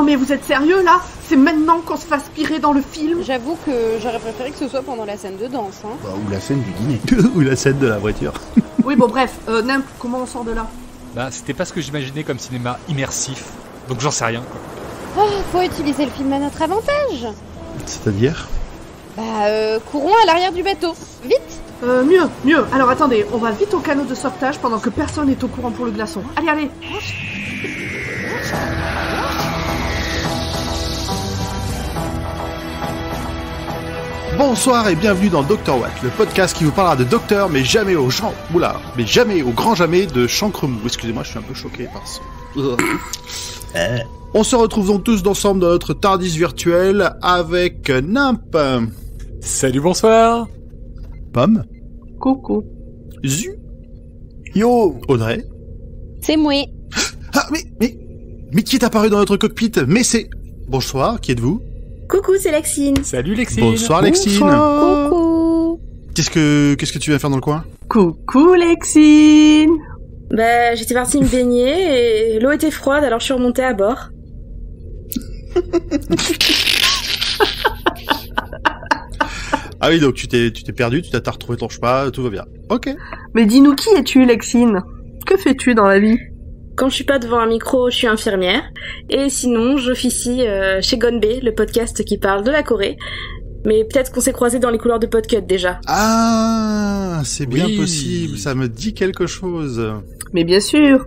mais vous êtes sérieux là? C'est maintenant qu'on se fasse pirer dans le film? J'avoue que j'aurais préféré que ce soit pendant la scène de danse, hein. Bah, ou la scène du dîner. Ou la scène de la voiture. Oui, bon bref, Nimp, comment on sort de là? Bah, c'était pas ce que j'imaginais comme cinéma immersif. Donc j'en sais rien, quoi. Oh, faut utiliser le film à notre avantage. C'est-à-dire? Bah, courons à l'arrière du bateau. Vite! Mieux. Alors attendez, on va vite au canot de sauvetage pendant que personne n'est au courant pour le glaçon. Allez. Bonsoir et bienvenue dans Dr Watt, le podcast qui vous parlera de docteur, mais jamais au grand jamais de Chancremou. Excusez-moi, je suis un peu choqué par ça. On se retrouve donc tous ensemble dans notre TARDIS virtuel avec Nimp. Salut, bonsoir. Pomme. Coucou. Zu. Yo. Audrey. C'est moi. Ah, mais qui est apparu dans notre cockpit? Mais c'est... Bonsoir, qui êtes-vous? Coucou, c'est Lexine. Salut, Lexine. Bonsoir, Lexine. Bonsoir. Coucou. Qu'est-ce que tu viens faire dans le coin? Coucou Lexine. Bah, j'étais partie me baigner et l'eau était froide, alors je suis remontée à bord. Ah oui, donc tu t'es perdu, tu t'as retrouvé ton chemin, tout va bien. Ok. Mais dis-nous, qui es-tu Lexine? Que fais-tu dans la vie? Quand je suis pas devant un micro, je suis infirmière. Et sinon, j'officie chez Gonbe, le podcast qui parle de la Corée. Mais peut-être qu'on s'est croisés dans les couloirs de Podcut déjà. Ah, c'est bien Oui. possible, ça me dit quelque chose. Mais bien sûr,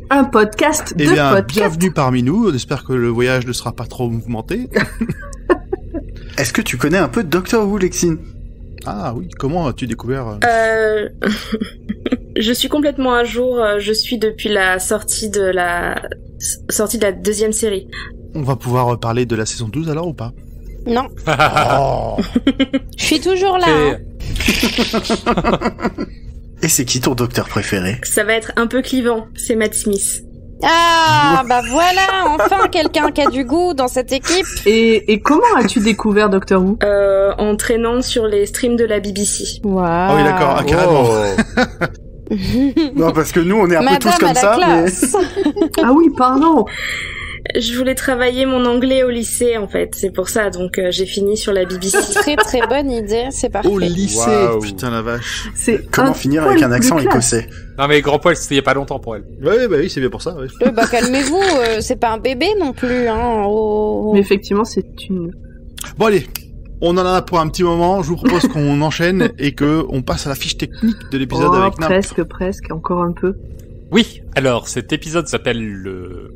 un podcast de Eh bien, podcast. bienvenue parmi nous, on espère que le voyage ne sera pas trop mouvementé. Est-ce que tu connais un peu Doctor Who, Lexine? Ah oui, comment as-tu découvert Je suis complètement à jour, je suis depuis la sortie de la deuxième série. On va pouvoir parler de la saison 12 alors ou pas? Non, Oh. je suis toujours là. hein. Et c'est qui ton docteur préféré? Ça va être un peu clivant, c'est Matt Smith. Ah, bah voilà, enfin quelqu'un qui a du goût dans cette équipe. Et comment as-tu découvert Doctor Who? En traînant sur les streams de la BBC. Waouh. Ah oui, d'accord, ah, carrément. Non, parce que nous, on est un peu tous Madame comme à la ça, mais... classe. Ah oui, pardon. Je voulais travailler mon anglais au lycée, en fait. C'est pour ça, donc j'ai fini sur la BBC. Très très bonne idée, c'est parfait. Au lycée, Waouh. putain la vache. C'est Comment finir avec un accent écossais? Non, mais grand poil, c'était il y a pas longtemps pour elle. Ouais, bah oui, c'est bien pour ça, ouais. Bah calmez-vous, c'est pas un bébé non plus, hein. Oh. Mais effectivement, c'est une... Bon allez, on en a pour un petit moment, je vous propose qu'on enchaîne et que on passe à la fiche technique de l'épisode avec Nimp. presque, encore un peu. Oui, alors cet épisode s'appelle le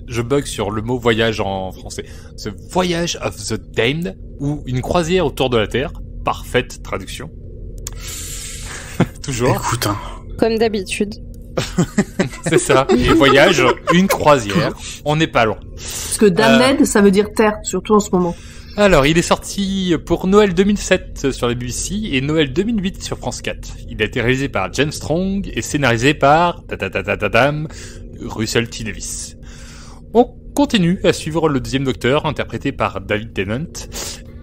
Je bug sur le mot voyage en français. The Voyage of the Damned, ou une croisière autour de la Terre. Parfaite traduction. Toujours. Écoute, hein. Comme d'habitude. C'est ça. Et voyage, une croisière. On n'est pas loin. Parce que Damned, ça veut dire terre, surtout en ce moment. Alors, il est sorti pour Noël 2007 sur la BBC et Noël 2008 sur France 4. Il a été réalisé par James Strong et scénarisé par Russell T. Davies. On continue à suivre le deuxième docteur, interprété par David Tennant.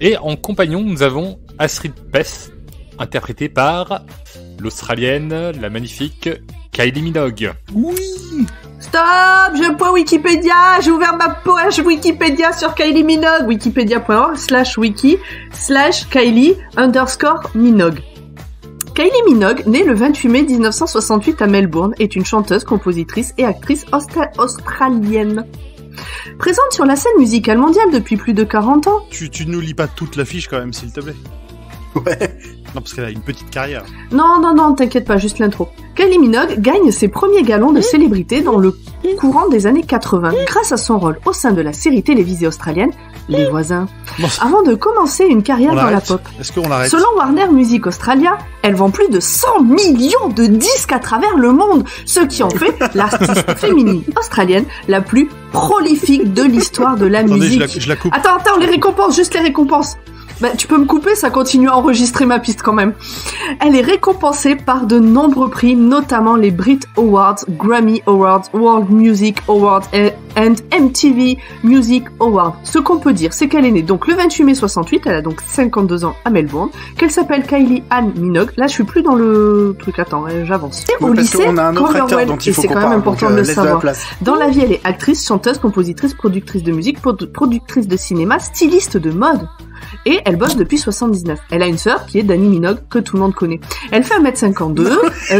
Et en compagnon, nous avons Astrid Peth, interprétée par l'Australienne, la magnifique Kylie Minogue. Oui. Stop, j'ai un point Wikipédia, j'ai ouvert ma page Wikipédia sur Kylie Minogue, wikipedia.org/wiki/Kylie_Minogue. Kylie Minogue, née le 28 mai 1968 à Melbourne, est une chanteuse, compositrice et actrice australienne. Présente sur la scène musicale mondiale depuis plus de 40 ans. Tu nous lis pas toute la fiche quand même, s'il te plaît. Ouais. Non, parce qu'elle a une petite carrière. Non, t'inquiète pas, juste l'intro. Kylie Minogue gagne ses premiers galons de célébrité dans le courant des années 80 grâce à son rôle au sein de la série télévisée australienne Les Voisins, Bon, avant de commencer une carrière on dans la l'arrête. pop. Est-ce qu'on l'arrête? Selon Warner Music Australia, elle vend plus de 100 millions de disques à travers le monde, ce qui en fait l'artiste féminine australienne la plus prolifique de l'histoire de la Attendez, musique. je la coupe. Attends, les récompenses, juste les récompenses. Bah, tu peux me couper, ça continue à enregistrer ma piste quand même. Elle est récompensée par de nombreux prix, notamment les Brit Awards, Grammy Awards, World Music Awards and MTV Music Awards. Ce qu'on peut dire, c'est qu'elle est née donc le 28 mai 68, elle a donc 52 ans à Melbourne, qu'elle s'appelle Kylie Ann Minogue. Là, je suis plus dans le truc, attends, j'avance. Et au lycée, on a un autre acteur dont il faut c'est qu'on quand même parle, important donc, de le laisse de la savoir. place. Dans la vie, elle est actrice, chanteuse, compositrice, productrice de musique, productrice de cinéma, styliste de mode. Et elle bosse depuis 79. Elle a une sœur qui est Dani Minogue, que tout le monde connaît. Elle fait 1m52,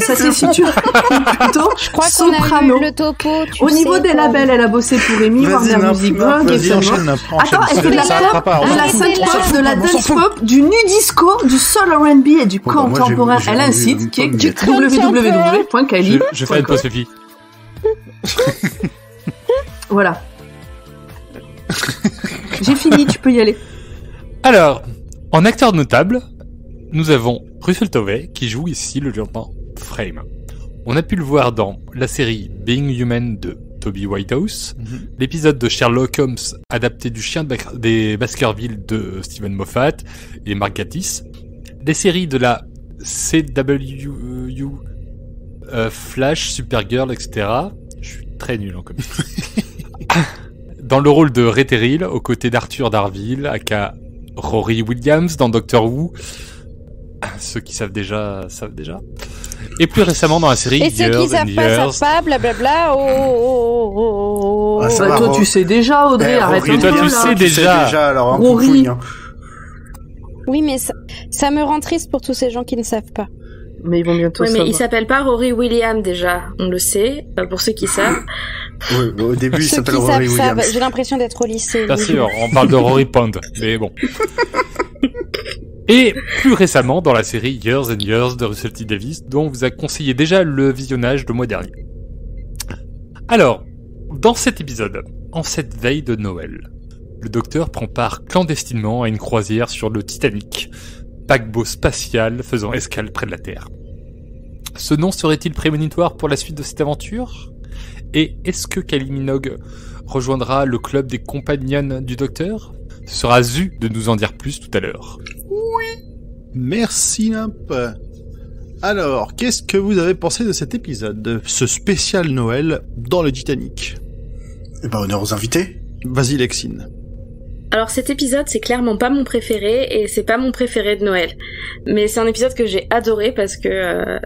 ça se situe plutôt Je crois qu'on soprano. a eu le topo. Au niveau des labels, elle a bossé pour Amy, Warner Music, Vogue, et Vas-y, enchaîne. Attends, elle fait de la pop, de la synth pop, de la dance pop, du nu disco, du soul R&B et du Bon, bah, moi, contemporain. j'ai Elle a un envie site d'une qui est pomme, www.kylie. Je fais une pause, Sophie. Voilà. J'ai fini, tu peux y aller. Alors, en acteur notable, nous avons Russell Tovey qui joue ici le lieutenant Frame. On a pu le voir dans la série Being Human de Toby Whitehouse, l'épisode de Sherlock Holmes adapté du chien des Baskerville de Stephen Moffat et Mark Gatiss, les séries de la CW, Flash, Supergirl, etc. Je suis très nul en comics. Dans le rôle de Ray Terrill, aux côtés d'Arthur Darville, aka Rory Williams dans Doctor Who. Ceux qui savent déjà, savent déjà. Et plus récemment dans la série Et ceux Years qui savent and pas, Years. savent pas, blablabla. Oh. Ah, ça Bah, va, toi, tu sais déjà, Audrey, arrête Rory, un toi, peu, tu là. sais déjà. alors, un Rory. peu fouille, hein. Oui, mais ça me rend triste pour tous ces gens qui ne savent pas. Mais ils vont bientôt Ouais, mais savoir. il s'appelle pas Rory Williams déjà, on le sait. Pour ceux qui savent. Oui, au début, il Ceux s'appelle qui Rory savent Williams. savent. J'ai l'impression d'être au lycée. Bien oui. sûr, on parle de Rory Pond, mais bon. Et plus récemment dans la série Years and Years de Russell T Davies, dont on vous a conseillé déjà le visionnage le mois dernier. Alors, dans cet épisode, en cette veille de Noël, le docteur prend part clandestinement à une croisière sur le Titanic, paquebot spatial faisant escale près de la Terre. Ce nom serait-il prémonitoire pour la suite de cette aventure ? Et est-ce que Kylie Minogue rejoindra le club des compagnons du docteur ? Ce sera à Zu de nous en dire plus tout à l'heure. Merci Nimp. Alors, qu'est-ce que vous avez pensé de cet épisode, de ce spécial Noël dans le Titanic? Eh ben, honneur aux invités. Vas-y Lexine. Alors cet épisode, c'est clairement pas mon préféré et c'est pas mon préféré de Noël. Mais c'est un épisode que j'ai adoré parce que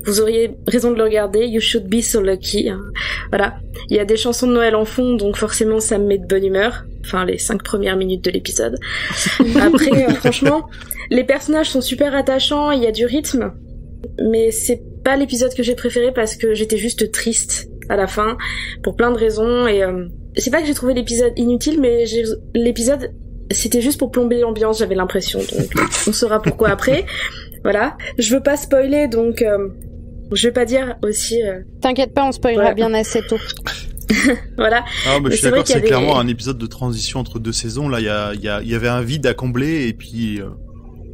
vous auriez raison de le regarder. You should be so lucky. Hein. Voilà. Il y a des chansons de Noël en fond, donc forcément ça me met de bonne humeur. Enfin, les 5 premières minutes de l'épisode. Après, franchement, les personnages sont super attachants, il y a du rythme. Mais c'est pas l'épisode que j'ai préféré parce que j'étais juste triste à la fin, pour plein de raisons. Et c'est pas que j'ai trouvé l'épisode inutile, mais l'épisode, c'était juste pour plomber l'ambiance, j'avais l'impression. Donc, on saura pourquoi après. Voilà. Je veux pas spoiler, donc je vais pas dire aussi... T'inquiète pas, on spoilera Ouais. bien assez tôt. Voilà. Ah, mais je suis c'est vrai d'accord, qu'il y c'est a clairement des- un épisode de transition entre deux saisons. Là, il y avait un vide à combler et puis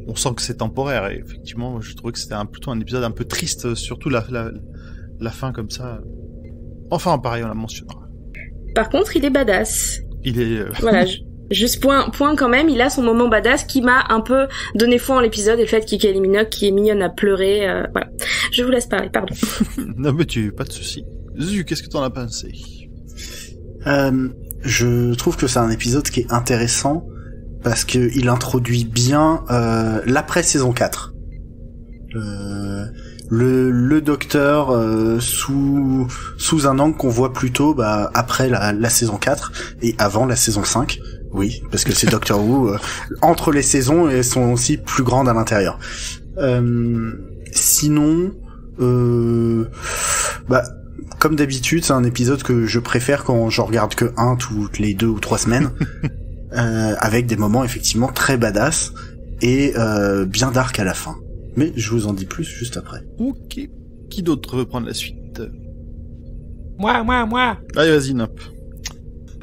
on sent que c'est temporaire. Et effectivement, je trouvais que c'était plutôt un épisode un peu triste, surtout la fin comme ça. Enfin, pareil, on la mentionnera. Par contre, il est badass. Il est... Voilà, juste point quand même, il a son moment badass qui m'a un peu donné foi en l'épisode et le fait qu'il y ait Kylie Minogue qui est mignonne à pleurer, voilà. Je vous laisse parler, pardon. Non mais pas de souci. Zu, qu'est-ce que t'en as pensé? Je trouve que c'est un épisode qui est intéressant parce que il introduit bien l'après saison 4. Le docteur sous un angle qu'on voit plutôt après la saison 4 et avant la saison 5. Oui, parce que c'est Doctor Who entre les saisons et sont aussi plus grandes à l'intérieur. Sinon comme d'habitude, c'est un épisode que je préfère quand j'en regarde que un toutes les 2 ou 3 semaines, avec des moments effectivement très badass et bien dark à la fin. Mais je vous en dis plus juste après. Ok. Qui d'autre veut prendre la suite? Moi. Allez, vas-y, Nop.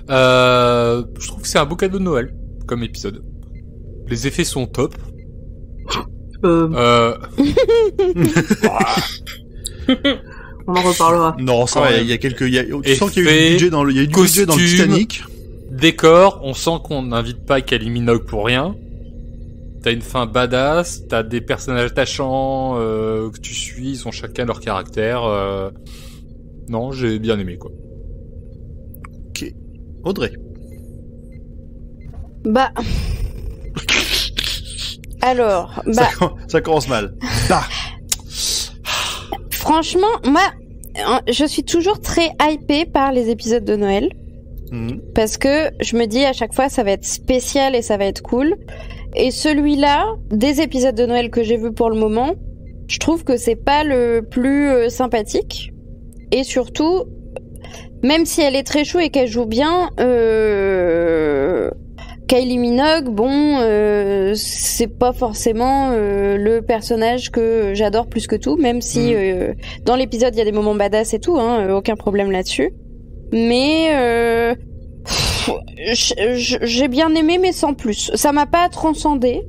Je trouve que c'est un beau cadeau de Noël, comme épisode. Les effets sont top. On en reparlera. Non, ça Ouais. va, il y a quelques... tu sens qu'il y a eu Effets, du budget dans le... Il y a eu du budget dans le costumes. Titanic. Décor, on sent qu'on n'invite pas Kylie Minogue pour rien. t'as une fin badass, t'as des personnages attachants que tu suis, ils ont chacun leur caractère. Non, j'ai bien aimé, quoi. Ok. Audrey. Bah. Alors, bah. Ça commence mal. Ah. Franchement, moi, je suis toujours très hypée par les épisodes de Noël. Parce que je me dis à chaque fois ça va être spécial et ça va être cool. Et celui-là, des épisodes de Noël que j'ai vus pour le moment, je trouve que c'est pas le plus sympathique. Et surtout, même si elle est très chou et qu'elle joue bien, Kylie Minogue, bon, c'est pas forcément le personnage que j'adore plus que tout, même si dans l'épisode il y a des moments badass et tout, hein, aucun problème là-dessus. Mais j'ai bien aimé, mais sans plus. Ça m'a pas transcendé.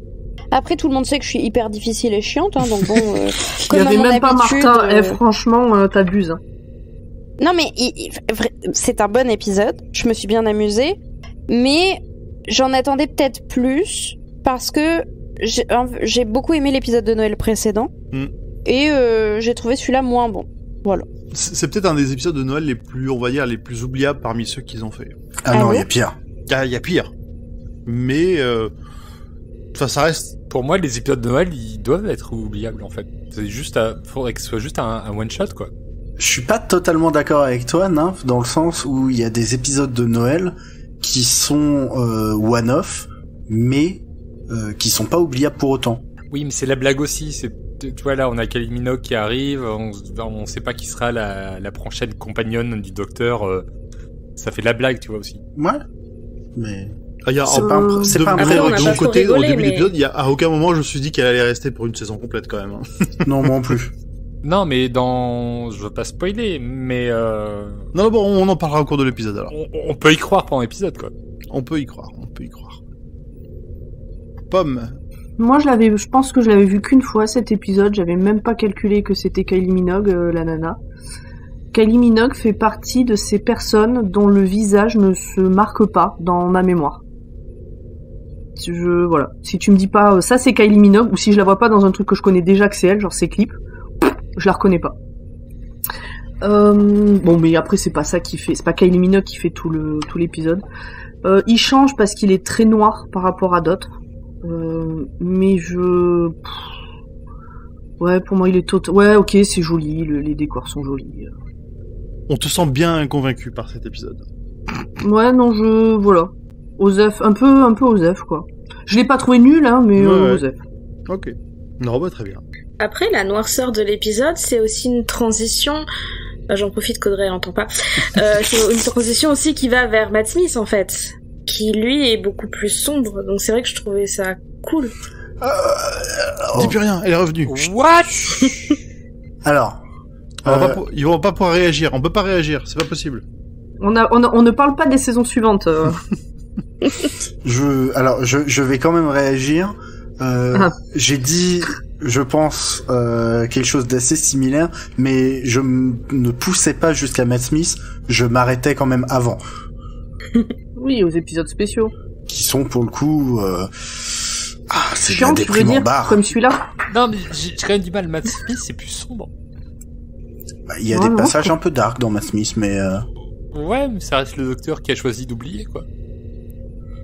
Après, tout le monde sait que je suis hyper difficile et chiante, hein, donc bon. Il y avait même pas Martin. Franchement, t'abuses. Hein. Non, mais c'est un bon épisode. Je me suis bien amusée, mais j'en attendais peut-être plus parce que j'ai beaucoup aimé l'épisode de Noël précédent et j'ai trouvé celui-là moins bon. Voilà. C'est peut-être un des épisodes de Noël les plus, on va dire, les plus oubliables parmi ceux qu'ils ont fait. Ah non, il y a pire. Il y a pire. Mais, enfin, ça reste... Pour moi, les épisodes de Noël, ils doivent être oubliables, en fait. C'est juste faudrait que ce soit juste un one-shot, quoi. Je suis pas totalement d'accord avec toi, Nymph, dans le sens où il y a des épisodes de Noël qui sont one-off, mais qui sont pas oubliables pour autant. Oui, mais c'est la blague aussi, tu vois, là, on a Kylie Minogue qui arrive, on sait pas qui sera la prochaine compagnonne du docteur, ça fait de la blague, tu vois, aussi. Ouais, mais... C'est pas un de mon côté, au début de l'épisode, à aucun moment je me suis dit qu'elle allait rester pour une saison complète, quand même. Hein. Non, moi non plus. Non, mais je veux pas spoiler, mais Non, bon, on en parlera au cours de l'épisode, alors. On peut y croire pendant l'épisode, quoi. On peut y croire. Pomme. Moi, je pense que je l'avais vu qu'une fois, cet épisode. J'avais même pas calculé que c'était Kylie Minogue, la nana. Kylie Minogue fait partie de ces personnes dont le visage ne se marque pas dans ma mémoire. Voilà. Si tu me dis pas, ça c'est Kylie Minogue, ou si je la vois pas dans un truc que je connais déjà que c'est elle, genre ses clips, je la reconnais pas. Bon, mais après c'est pas ça qui fait, c'est pas Kylie Minogue qui fait tout l'épisode. Il change parce qu'il est très noir par rapport à d'autres. Mais ouais, pour moi il est ouais, ok, c'est joli, les décors sont jolis. On te sent bien convaincu par cet épisode. Ouais, non, voilà. Osef, un peu Osef, quoi. Je l'ai pas trouvé nul, hein, mais ouais. Osef. Ok. Non, bah très bien. Après, la noirceur de l'épisode, c'est aussi une transition... J'en profite qu'Audrey l'entend pas. C'est une transition aussi qui va vers Matt Smith, en fait. Qui, lui, est beaucoup plus sombre. Donc c'est vrai que je trouvais ça cool. Dis plus rien, elle est revenue. What? Alors... Ils vont pas pouvoir réagir. On peut pas réagir, c'est pas possible. On ne parle pas des saisons suivantes. Je vais quand même réagir. J'ai dit, je pense, quelque chose d'assez similaire, mais je ne poussais pas jusqu'à Matt Smith, je m'arrêtais quand même avant. Oui, aux épisodes spéciaux. Qui sont pour le coup... c'est chiant, bien déprimant barre. Comme celui-là. Non, mais j'ai quand même du mal. Matt Smith, c'est plus sombre. Il y a des passages un peu dark dans Matt Smith, mais... Ouais, mais ça reste le docteur qui a choisi d'oublier, quoi.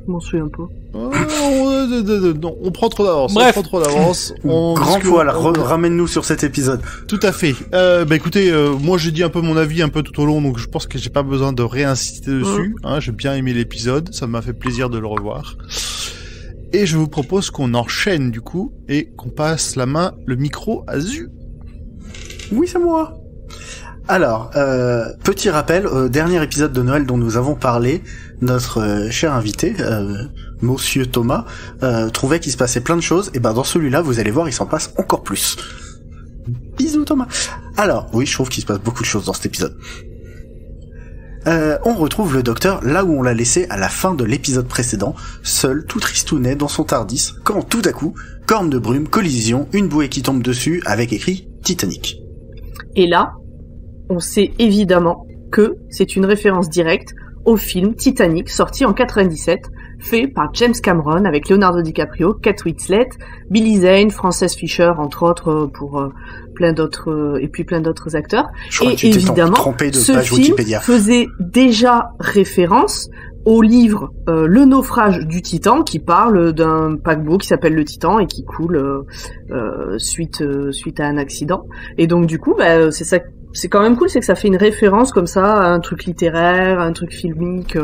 Je m'en souviens pas. Non, on prend trop d'avance. Bref. On prend trop d'avance. Grand poil, ramène-nous sur cet épisode. Tout à fait. Bah écoutez, moi j'ai dit un peu mon avis un peu tout au long, donc je pense que j'ai pas besoin de réinsister dessus. Hein, j'ai bien aimé l'épisode, ça m'a fait plaisir de le revoir. Et je vous propose qu'on enchaîne du coup, et qu'on passe le micro à Zu. Oui, c'est moi. Alors, petit rappel, dernier épisode de Noël dont nous avons parlé, notre cher invité, Monsieur Thomas, trouvait qu'il se passait plein de choses, et ben dans celui-là, vous allez voir, il s'en passe encore plus. Bisous Thomas. Alors, oui, je trouve qu'il se passe beaucoup de choses dans cet épisode. On retrouve le docteur là où on l'a laissé à la fin de l'épisode précédent, seul, tout tristounet dans son Tardis, quand tout à coup, corne de brume, collision, une bouée qui tombe dessus, avec écrit Titanic. Et là, on sait évidemment que c'est une référence directe au film Titanic, sorti en 97, fait par James Cameron avec Leonardo DiCaprio, Kate Winslet, Billy Zane, Frances Fisher entre autres pour plein d'autres acteurs. Je crois et que tu t'es évidemment, trompé de ce page film Wikipédia. faisait déjà référence au livre Le naufrage du Titan, qui parle d'un paquebot qui s'appelle le Titan et qui coule suite à un accident. Et donc du coup, c'est ça, c'est quand même cool, c'est que ça fait une référence comme ça à un truc littéraire, à un truc filmique.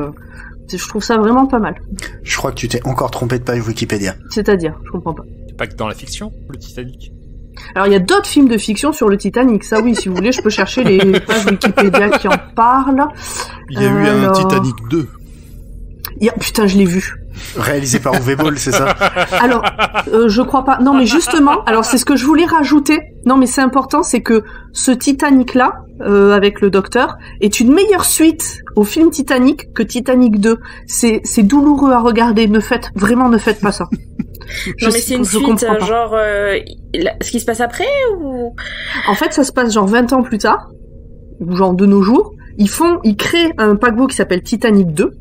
Je trouve ça vraiment pas mal. Je crois que tu t'es encore trompé de page Wikipédia. C'est-à-dire, je comprends pas. C'est pas que dans la fiction, le Titanic. Alors il y a d'autres films de fiction sur le Titanic, ça oui, si vous voulez, je peux chercher les pages Wikipédia qui en parlent. Il y a eu un Titanic 2. Putain, je l'ai vu. Réalisé par Uwe Boll, c'est ça? Alors, je crois pas. Non, mais justement, alors c'est ce que je voulais rajouter. Non, mais c'est important, c'est que ce Titanic-là, avec le docteur, est une meilleure suite au film Titanic que Titanic 2. C'est douloureux à regarder. Ne faites pas ça. Non, mais c'est une suite, genre, ce qui se passe après, ou? En fait, ça se passe genre 20 ans plus tard, ou genre de nos jours. Ils créent un paquebot qui s'appelle Titanic 2.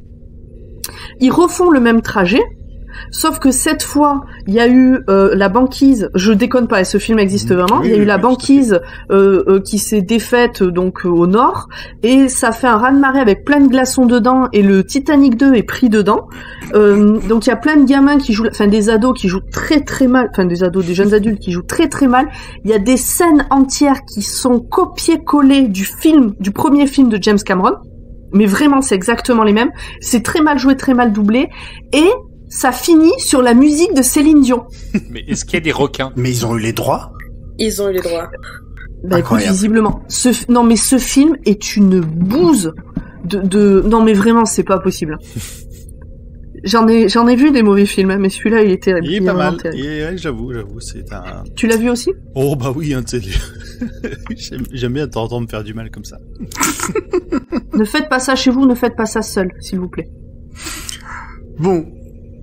Ils refont le même trajet, sauf que cette fois, il y a eu la banquise, je déconne pas, ce film existe vraiment, il y a eu la banquise qui s'est défaite donc au nord, et ça fait un raz-de-marée avec plein de glaçons dedans, et le Titanic 2 est pris dedans. Donc il y a plein de gamins qui jouent, enfin des ados qui jouent très très mal, enfin des jeunes adultes qui jouent très très mal. Il y a des scènes entières qui sont copiées-collées du premier film de James Cameron. Mais vraiment, c'est exactement les mêmes. C'est très mal joué, très mal doublé. Et ça finit sur la musique de Céline Dion. Mais est-ce qu'il y a des requins? Mais ils ont eu les droits? Ils ont eu les droits. Écoute, visiblement. Non, mais ce film est une bouse non, mais vraiment, c'est pas possible. J'en ai vu des mauvais films, mais celui-là, il est terrible. Il est pas mal. J'avoue, c'est un... Tu l'as vu aussi? Oh, bah oui, hein, tu sais. J'aime bien t'entendre me faire du mal comme ça. Ne faites pas ça chez vous, ne faites pas ça seul, s'il vous plaît. Bon.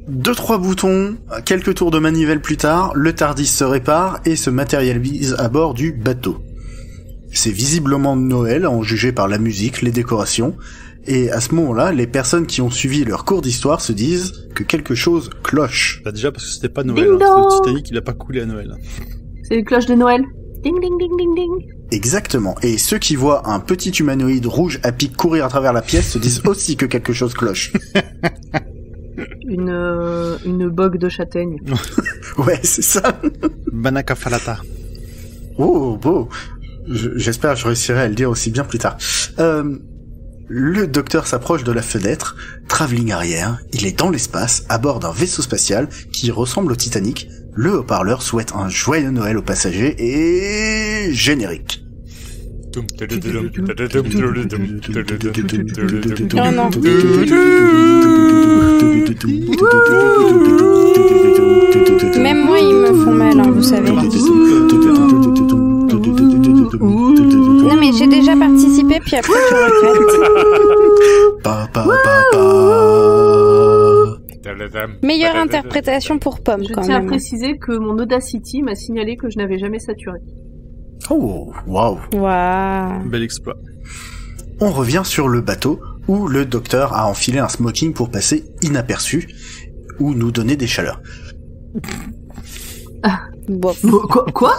2-3 boutons, quelques tours de manivelle plus tard, le TARDIS se répare et se matérialise à bord du bateau. C'est visiblement Noël, en juger par la musique, les décorations, et à ce moment-là, les personnes qui ont suivi leur cours d'histoire se disent que quelque chose cloche. Bah déjà parce que c'était pas Noël, hein. Le Titanic il a pas coulé à Noël. Hein. C'est les cloches de Noël. Ding ding ding ding ding. Exactement, et ceux qui voient un petit humanoïde rouge à pic courir à travers la pièce se disent aussi que quelque chose cloche. Une bogue de châtaigne. Ouais, c'est ça. Banaka Falata. Oh, beau. J'espère que je réussirai à le dire aussi bien plus tard. Le docteur s'approche de la fenêtre, travelling arrière, il est dans l'espace, à bord d'un vaisseau spatial qui ressemble au Titanic. Le haut-parleur souhaite un joyeux Noël aux passagers et... générique. Oh non. Même moi, ils me font mal, hein, vous savez. Non mais j'ai déjà participé, puis après je regrette. Meilleure interprétation pour Pomme, quand même. Je tiens à préciser que mon Audacity m'a signalé que je n'avais jamais saturé. Oh, waouh. Wow. Bel exploit. On revient sur le bateau, où le docteur a enfilé un smoking pour passer inaperçu, ou nous donner des chaleurs. Bon. Quoi?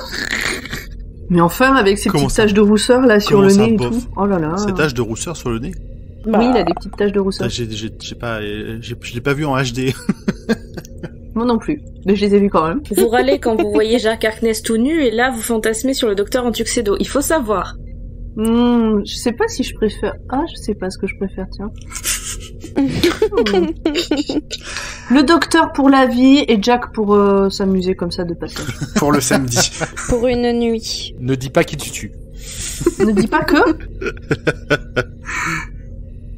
Mais enfin, avec ces petites taches de rousseur là sur le nez et tout. Oh là là. Ces taches de rousseur sur le nez? Bah. Oui, il a des petites taches de rousseur. Je l'ai pas vu en HD. Moi non plus. Mais je les ai vus quand même. Vous râlez quand vous voyez Jacques Harkness tout nu et là vous fantasmez sur le docteur en tuxedo. Il faut savoir. Je sais pas si je préfère. Ah, je sais pas ce que je préfère, tiens. Le docteur pour la vie et Jack pour s'amuser comme ça de passage. Pour le samedi. Pour une nuit. Ne dis pas qui tu tues. Ne dis pas que.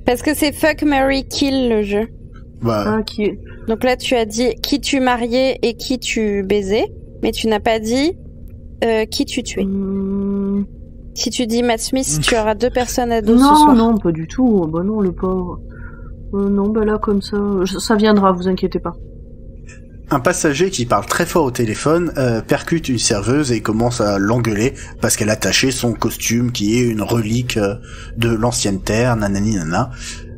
Parce que c'est Fuck, Marry, Kill le jeu. Bah. Ah, qui est... Donc là, tu as dit qui tu mariais et qui tu baisais, mais tu n'as pas dit qui tu tuais. Si tu dis Matt Smith, tu auras 2 personnes à dos ce soir. Non, pas du tout. Bah non, le pauvre. Non, bah là, comme ça, ça viendra, vous inquiétez pas. Un passager qui parle très fort au téléphone percute une serveuse et commence à l'engueuler parce qu'elle a taché son costume qui est une relique de l'ancienne Terre, nanani nana.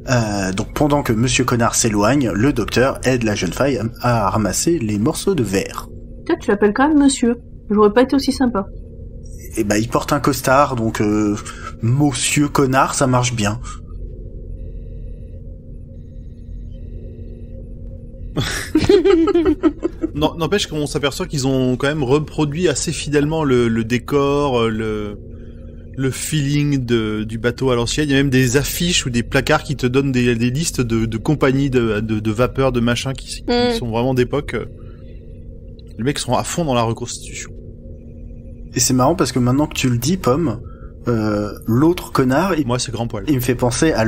Donc pendant que Monsieur Connard s'éloigne, le docteur aide la jeune fille à ramasser les morceaux de verre. Tiens, tu l'appelles quand même monsieur. J'aurais pas été aussi sympa. Et il porte un costard, donc Monsieur Connard, ça marche bien. Non, n'empêche qu'on s'aperçoit qu'ils ont quand même reproduit assez fidèlement le décor, le feeling du bateau à l'ancienne. Il y a même des affiches ou des placards qui te donnent des listes de compagnies de vapeur, de machin qui sont vraiment d'époque. Les mecs sont à fond dans la reconstitution. Et c'est marrant parce que maintenant que tu le dis, Pomme, l'autre connard... Moi, c'est Grand Poil. Il me fait penser à...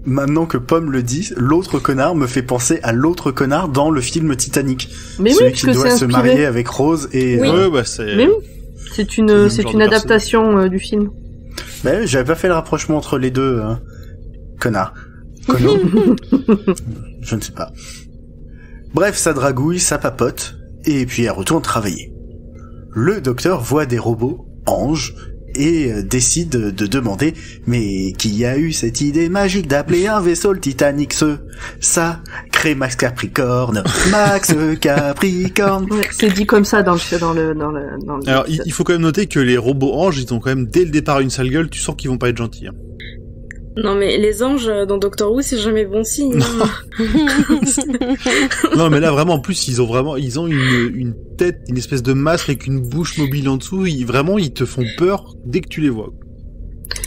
Maintenant que Pomme le dit, l'autre connard me fait penser à l'autre connard dans le film Titanic. Mais celui oui, qui doit se marier avec Rose et... Oui. C'est... Mais oui, c'est une adaptation du film. Ben, j'avais pas fait le rapprochement entre les deux, connards. Conno. Je ne sais pas. Bref, ça dragouille, ça papote, et puis elle retourne travailler. Le docteur voit des robots, anges, et décide de demander « Mais qui a eu cette idée magique d'appeler un vaisseau le Titanic ça crée Max Capricorne, Max Capricorne !» Ouais, c'est dit comme ça dans le Alors, il faut quand même noter que les robots anges, ils ont quand même dès le départ une sale gueule, tu sens qu'ils vont pas être gentils. Hein. Non mais les anges dans Doctor Who c'est jamais bon signe. Non mais là vraiment en plus ils ont une tête, une espèce de masque avec une bouche mobile en dessous, ils te font peur dès que tu les vois.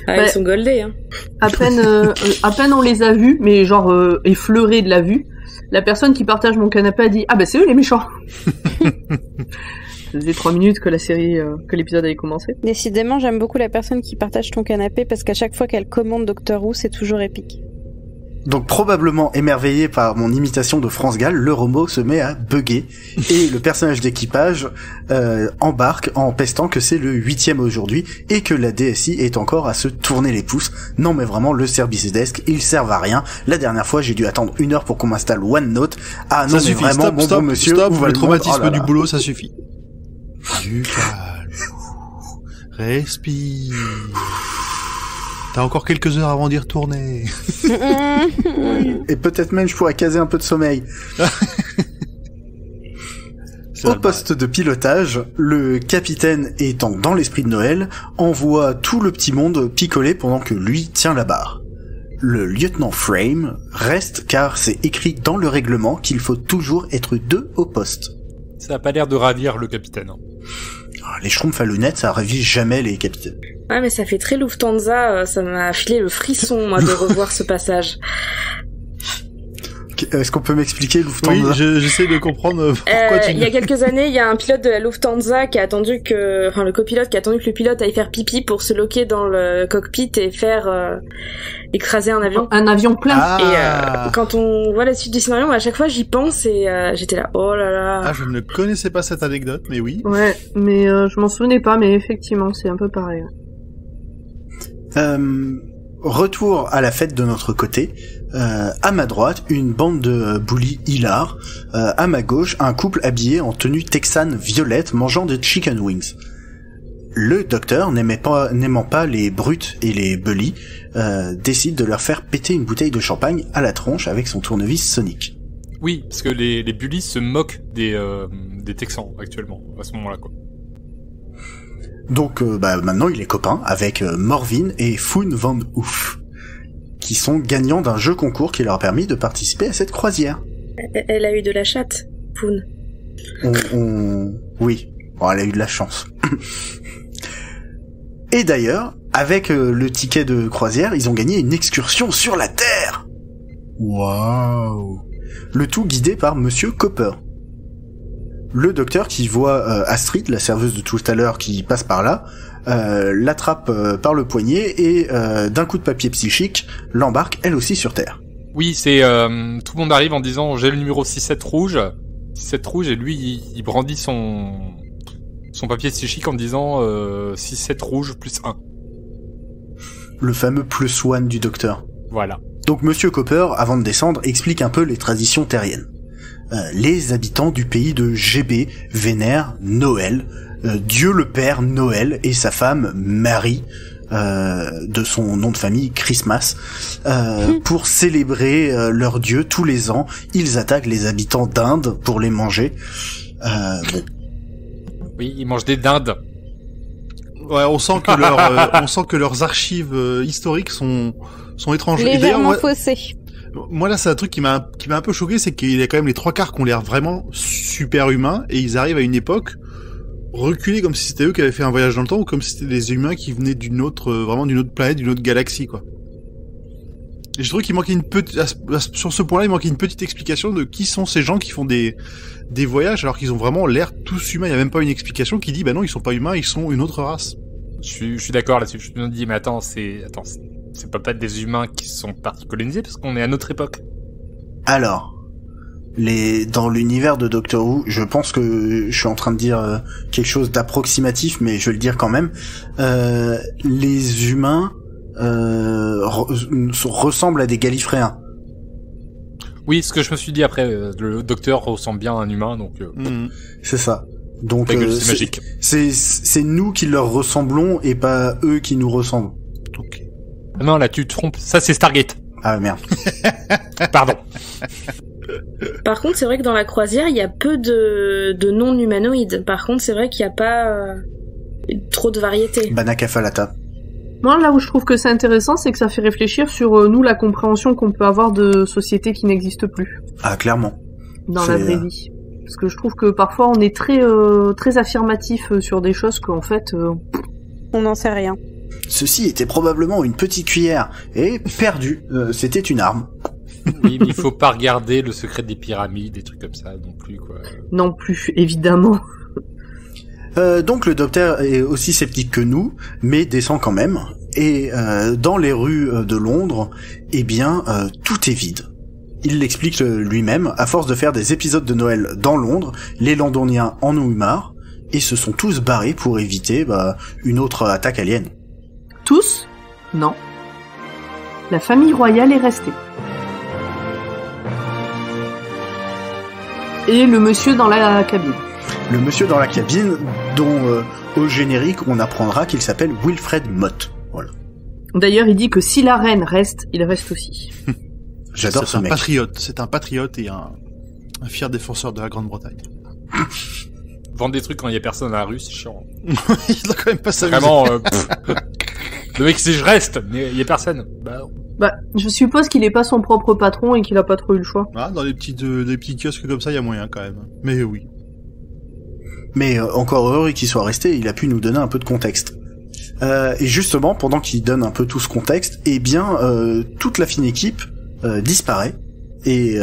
Ah, ils sont goldés hein. À peine on les a vus, mais genre effleurés de la vue. La personne qui partage mon canapé a dit ah bah c'est eux les méchants. Ça faisait 3 minutes que l'épisode avait commencé. Décidément, j'aime beaucoup la personne qui partage ton canapé parce qu'à chaque fois qu'elle commande Doctor Who, c'est toujours épique. Donc probablement émerveillé par mon imitation de France Gall, le robot se met à bugger et le personnage d'équipage embarque en pestant que c'est le 8e aujourd'hui et que la DSI est encore à se tourner les pouces. Non mais vraiment le service desk, ils servent à rien. La dernière fois j'ai dû attendre 1 heure pour qu'on m'installe OneNote. Ah non ça mais suffit, vraiment bon monsieur, stop, où va le traumatisme monde du boulot ça suffit. Du calme. Respire. T'as encore quelques heures avant d'y retourner. Et peut-être même je pourrais caser un peu de sommeil. Au poste de pilotage, le capitaine étant dans l'esprit de Noël, envoie tout le petit monde picoler pendant que lui tient la barre. Le lieutenant Frame reste car c'est écrit dans le règlement qu'il faut toujours être 2 au poste. Ça a pas l'air de ravir le capitaine. Les schtroumpfs à lunettes, ça ravit jamais les capitaines. Ouais, mais ça fait très Lufthansa, ça m'a filé le frisson, moi, de revoir ce passage. Est-ce qu'on peut m'expliquer Lufthansa? Oui, j'essaie de comprendre pourquoi tu... Il y a quelques années, il y a un pilote de la Lufthansa qui a attendu le copilote qui a attendu que le pilote aille faire pipi pour se loquer dans le cockpit et faire écraser un avion. Un avion plein. Ah. Et quand on voit la suite du scénario, à chaque fois j'y pense et j'étais là, oh là là. Ah, je ne connaissais pas cette anecdote, mais oui. Ouais, mais je m'en souvenais pas, mais effectivement, c'est un peu pareil. Retour à la fête de notre côté. À ma droite, une bande de bullies hilars. À ma gauche, un couple habillé en tenue texane violette mangeant des chicken wings. Le docteur, n'aimant pas les brutes et les bullies, décide de leur faire péter une bouteille de champagne à la tronche avec son tournevis sonique. Oui, parce que les bullies se moquent des Texans actuellement, à ce moment-là, quoi. Donc maintenant il est copain avec Morvin et Foon Van Hoof, qui sont gagnants d'un jeu concours qui leur a permis de participer à cette croisière. Elle a eu de la chatte, Foon. Oui, bon, elle a eu de la chance. Et d'ailleurs, avec le ticket de croisière, ils ont gagné une excursion sur la Terre. Waouh. Le tout guidé par Monsieur Copper. Le docteur qui voit Astrid, la serveuse de tout à l'heure qui passe par là, l'attrape par le poignet et d'un coup de papier psychique, l'embarque elle aussi sur Terre. Oui, c'est tout le monde arrive en disant j'ai le numéro 67 rouge, 67 rouge et lui il brandit son papier psychique en disant 67 rouge plus 1. Le fameux plus one du docteur. Voilà. Donc Monsieur Copper, avant de descendre, explique un peu les traditions terriennes. Les habitants du pays de GB vénèrent Noël, Dieu le Père Noël et sa femme Marie, de son nom de famille Christmas, pour célébrer leur dieu tous les ans. Ils attaquent les habitants d'Inde pour les manger. Bon. Oui, ils mangent des dindes. Ouais, on sent que leurs archives historiques sont étranges. Légèrement faussées. Moi là, c'est un truc qui m'a un peu choqué, c'est qu'il y a quand même les 3/4 qui ont l'air vraiment super humains, et ils arrivent à une époque reculés comme si c'était eux qui avaient fait un voyage dans le temps, ou comme si c'était des humains qui venaient d'une autre planète, d'une autre galaxie, quoi. Et je trouve qu'il manquait sur ce point-là, il manquait une petite explication de qui sont ces gens qui font des voyages alors qu'ils ont vraiment l'air tous humains. Il y a même pas une explication qui dit, bah non, ils sont pas humains, ils sont une autre race. Je suis d'accord là-dessus. Je me dis, mais attends, c'est pas des humains qui sont partis coloniser parce qu'on est à notre époque. Alors, dans l'univers de Doctor Who, je pense que je suis en train de dire quelque chose d'approximatif, mais je vais le dire quand même. Les humains ressemblent à des Gallifréens. Oui, ce que je me suis dit après, le docteur ressemble bien à un humain, donc... C'est ça. Donc c'est magique. C'est nous qui leur ressemblons et pas eux qui nous ressemblent. Ok. Non, là tu te trompes, ça c'est Stargate. Ah merde. Pardon. Par contre, c'est vrai que dans la croisière, il y a peu de non-humanoïdes. Par contre, c'est vrai qu'il n'y a pas trop de variété. Banaka Falata. Moi, là où je trouve que c'est intéressant, c'est que ça fait réfléchir sur nous, la compréhension qu'on peut avoir de sociétés qui n'existent plus. Ah, clairement. Dans la vraie vie. Parce que je trouve que parfois on est très affirmatif sur des choses qu'en fait... On n'en sait rien. Ceci était probablement une petite cuillère, et perdu. C'était une arme. Oui, mais il faut pas regarder le secret des pyramides, des trucs comme ça non plus, quoi. Non plus, évidemment. Donc le docteur est aussi sceptique que nous, mais descend quand même. Et dans les rues de Londres, eh bien, tout est vide. Il l'explique lui-même, à force de faire des épisodes de Noël dans Londres, les Londoniens en ont eu marre, et se sont tous barrés pour éviter une autre attaque alien. Tous ? Non. La famille royale est restée. Et le monsieur dans la cabine. Le monsieur dans la cabine, dont au générique on apprendra qu'il s'appelle Wilfred Mott. Voilà. D'ailleurs, il dit que si la reine reste, il reste aussi. J'adore ce mec. C'est un patriote et un fier défenseur de la Grande-Bretagne. Vendre des trucs quand il y a personne à la rue, c'est chiant. Il a quand même pas s'amuser. Vraiment, le mec c'est je reste, mais il y a personne. Bah, je suppose qu'il est pas son propre patron et qu'il a pas trop eu le choix. Ah, dans des petits kiosques comme ça, il y a moyen quand même. Mais oui. Mais encore heureux qu'il soit resté, il a pu nous donner un peu de contexte. Et justement, pendant qu'il donne un peu tout ce contexte, eh bien, toute la fine équipe disparaît et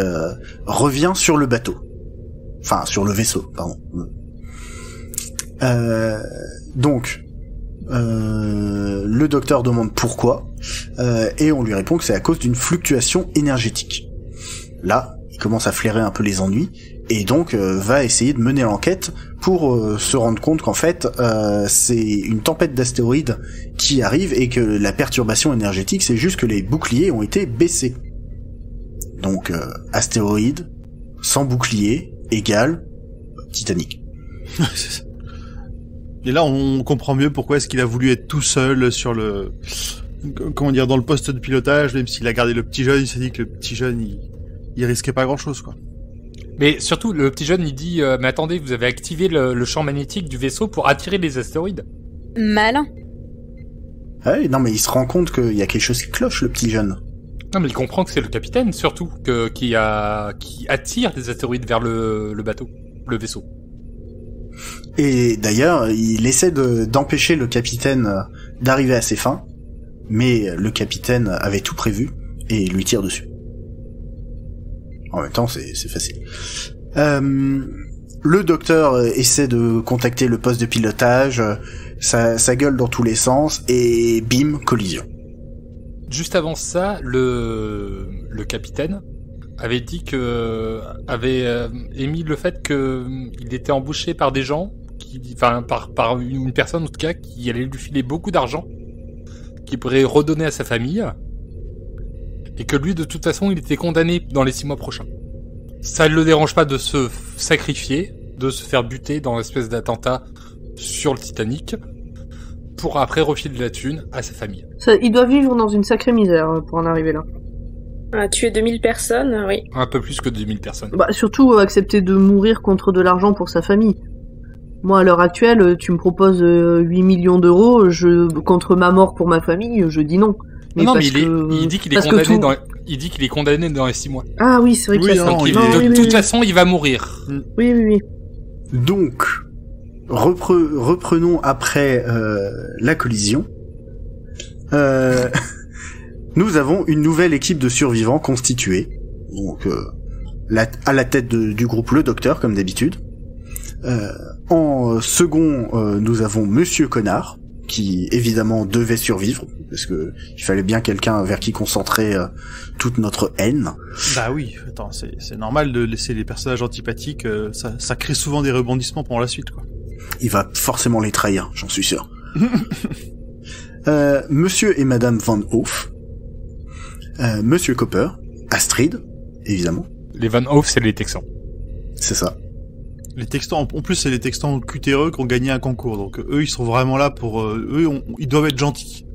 revient sur le bateau. Enfin, sur le vaisseau, pardon. Donc, le docteur demande pourquoi, et on lui répond que c'est à cause d'une fluctuation énergétique. Là, il commence à flairer un peu les ennuis, et donc va essayer de mener l'enquête pour se rendre compte qu'en fait, c'est une tempête d'astéroïdes qui arrive, et que la perturbation énergétique, c'est juste que les boucliers ont été baissés. Donc, astéroïde, sans bouclier, égale Titanic. C'est ça. Et là, on comprend mieux pourquoi est-ce qu'il a voulu être tout seul sur dans le poste de pilotage, même s'il a gardé le petit jeune, il s'est dit que le petit jeune, il risquait pas grand-chose, quoi. Mais surtout, le petit jeune, il dit, mais attendez, vous avez activé le champ magnétique du vaisseau pour attirer les astéroïdes. Malin. Ouais, non, mais il se rend compte qu'il y a quelque chose qui cloche, le petit jeune. Non, mais il comprend que c'est le capitaine, surtout, qui attire les astéroïdes vers le bateau, le vaisseau. Et d'ailleurs, il essaie d'empêcher le capitaine d'arriver à ses fins, mais le capitaine avait tout prévu et lui tire dessus. En même temps, c'est facile. Le docteur essaie de contacter le poste de pilotage, ça gueule dans tous les sens, et bim, collision. Juste avant ça, le capitaine avait dit avait émis le fait que il était embauché par des gens par une personne en tout cas qui allait lui filer beaucoup d'argent qu'il pourrait redonner à sa famille, et que lui de toute façon il était condamné dans les 6 mois prochains. Ça ne le dérange pas de se sacrifier, de se faire buter dans l'espèce d'attentat sur le Titanic pour après refiler de la thune à sa famille. Il doit vivre dans une sacrée misère pour en arriver là. Ah, tuer 2000 personnes, oui. Un peu plus que 2000 personnes. Bah, surtout accepter de mourir contre de l'argent pour sa famille. Moi, à l'heure actuelle, tu me proposes 8 millions d'euros, contre ma mort pour ma famille, je dis non. Mais non, mais il dit qu'il est condamné il dit qu'il est condamné dans les 6 mois. Ah oui, c'est vrai qu'il y a ça. De toute façon, il va mourir. Oui. Donc, reprenons après la collision. Nous avons une nouvelle équipe de survivants constituée. Donc, à la tête du groupe le Docteur, comme d'habitude. En second, nous avons Monsieur Connard, qui évidemment devait survivre, parce que il fallait bien quelqu'un vers qui concentrer toute notre haine. Bah oui, attends, c'est normal de laisser les personnages antipathiques, ça crée souvent des rebondissements pour la suite, quoi. Il va forcément les trahir, j'en suis sûr. Monsieur et Madame Van Hoof, Monsieur Copper, Astrid, évidemment. Les Van Hoof, c'est les Texans. C'est ça. Les Texans, en plus, c'est les Texans QTRE qui ont gagné un concours, donc eux, ils sont vraiment là pour... ils doivent être gentils.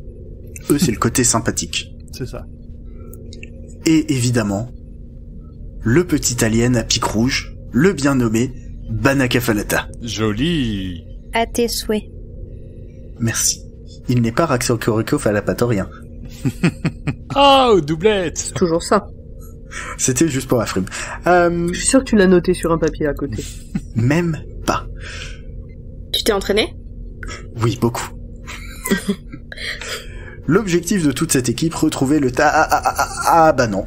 Eux, c'est le côté sympathique. C'est ça. Et évidemment, le petit alien à pic rouge, le bien nommé Banaka Falata. Joli. À tes souhaits. Merci. Il n'est pas Raxocorico Falapatorien. Oh, doublette. C'est toujours ça. C'était juste pour la frime. Je suis sûr que tu l'as noté sur un papier à côté. Même pas. Tu t'es entraîné ? Oui, beaucoup. L'objectif de toute cette équipe, retrouver le bah non,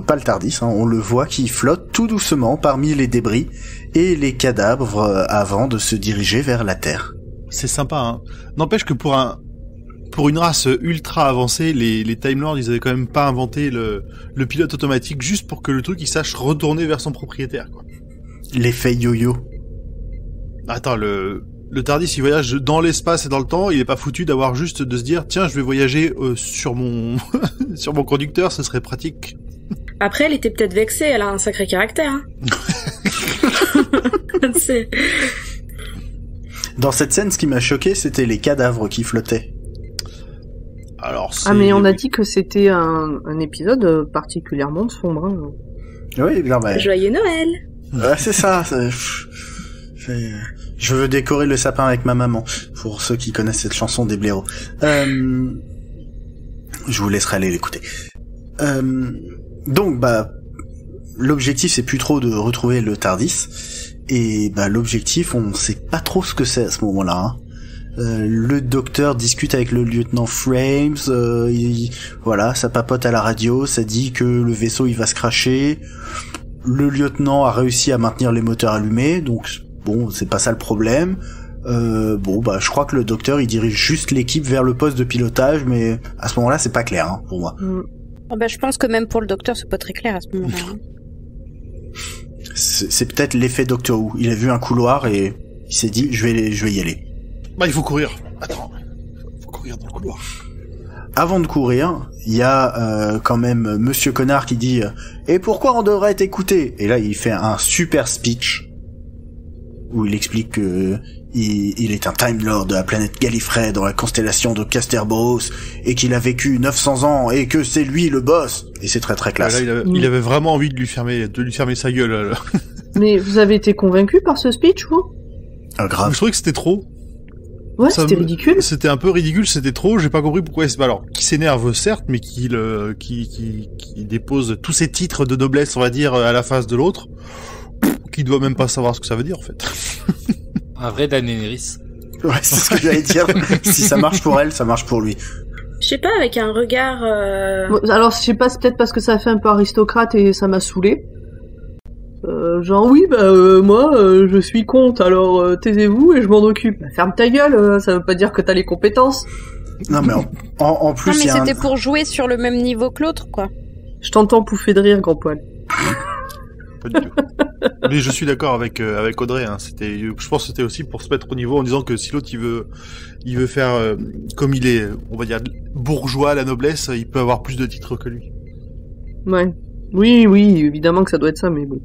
pas le TARDIS, hein. On le voit qui flotte tout doucement parmi les débris et les cadavres avant de se diriger vers la Terre. C'est sympa, hein. N'empêche que pour une race ultra avancée, les Time Lords, ils avaient quand même pas inventé le pilote automatique juste pour que le truc il sache retourner vers son propriétaire, quoi. L'effet yo-yo. Attends, le TARDIS il voyage dans l'espace et dans le temps, il est pas foutu d'avoir juste de se dire tiens, je vais voyager sur mon sur mon conducteur, ce serait pratique. Après, elle était peut-être vexée, elle a un sacré caractère. Hein. Dans cette scène, ce qui m'a choqué, c'était les cadavres qui flottaient. Alors, mais on a dit que c'était un épisode particulièrement sombre. Hein. Oui, non, mais... Joyeux Noël. Ouais, c'est ça. Je veux décorer le sapin avec ma maman, pour ceux qui connaissent cette chanson des blaireaux. Je vous laisserai aller l'écouter. Donc, l'objectif, c'est plus trop de retrouver le TARDIS. Et l'objectif, on sait pas trop ce que c'est à ce moment-là. Hein. Le docteur discute avec le lieutenant Frames, voilà, ça papote à la radio, ça dit que le vaisseau il va se crasher. Le lieutenant a réussi à maintenir les moteurs allumés, donc bon, c'est pas ça le problème. Je crois que le docteur il dirige juste l'équipe vers le poste de pilotage, mais à ce moment-là c'est pas clair hein, pour moi. Je pense que même pour le docteur c'est pas très clair à ce moment-là. C'est peut-être l'effet Doctor Who. Il a vu un couloir et il s'est dit je vais y aller. Il faut courir. Attends, faut courir dans le couloir. Avant de courir, il y a quand même Monsieur Connard qui dit et pourquoi on devrait t'écouter ? Et là, il fait un super speech où il explique que il est un Time Lord de la planète Gallifrey dans la constellation de Casterboros et qu'il a vécu 900 ans et que c'est lui le boss. Et c'est très très classe. Là, il avait vraiment envie de lui fermer sa gueule. Là. Mais vous avez été convaincu par ce speech, vous ? Grave. Je trouvais que c'était trop. Ouais, c'était ridicule. C'était un peu ridicule, c'était trop. J'ai pas compris pourquoi. Alors, qui s'énerve certes, mais qui dépose tous ses titres de noblesse, on va dire, à la face de l'autre, qui doit même pas savoir ce que ça veut dire en fait. Un vrai Daenerys. Ouais, c'est ce que j'allais dire. Si ça marche pour elle, ça marche pour lui. Je sais pas, avec un regard... Alors, je sais pas, c'est peut-être parce que ça fait un peu aristocrate et ça m'a saoulé. Moi, je suis comte, alors taisez-vous et je m'en occupe. Ferme ta gueule, ça veut pas dire que t'as les compétences. Non, mais en plus... Non, mais c'était pour jouer sur le même niveau que l'autre, quoi. Je t'entends pouffer de rire, grand poil. Pas du tout. Mais je suis d'accord avec Audrey. Hein. Je pense que c'était aussi pour se mettre au niveau en disant que si l'autre il veut faire comme il est, on va dire bourgeois, la noblesse, il peut avoir plus de titres que lui. Ouais. Oui, évidemment que ça doit être ça, mais bon.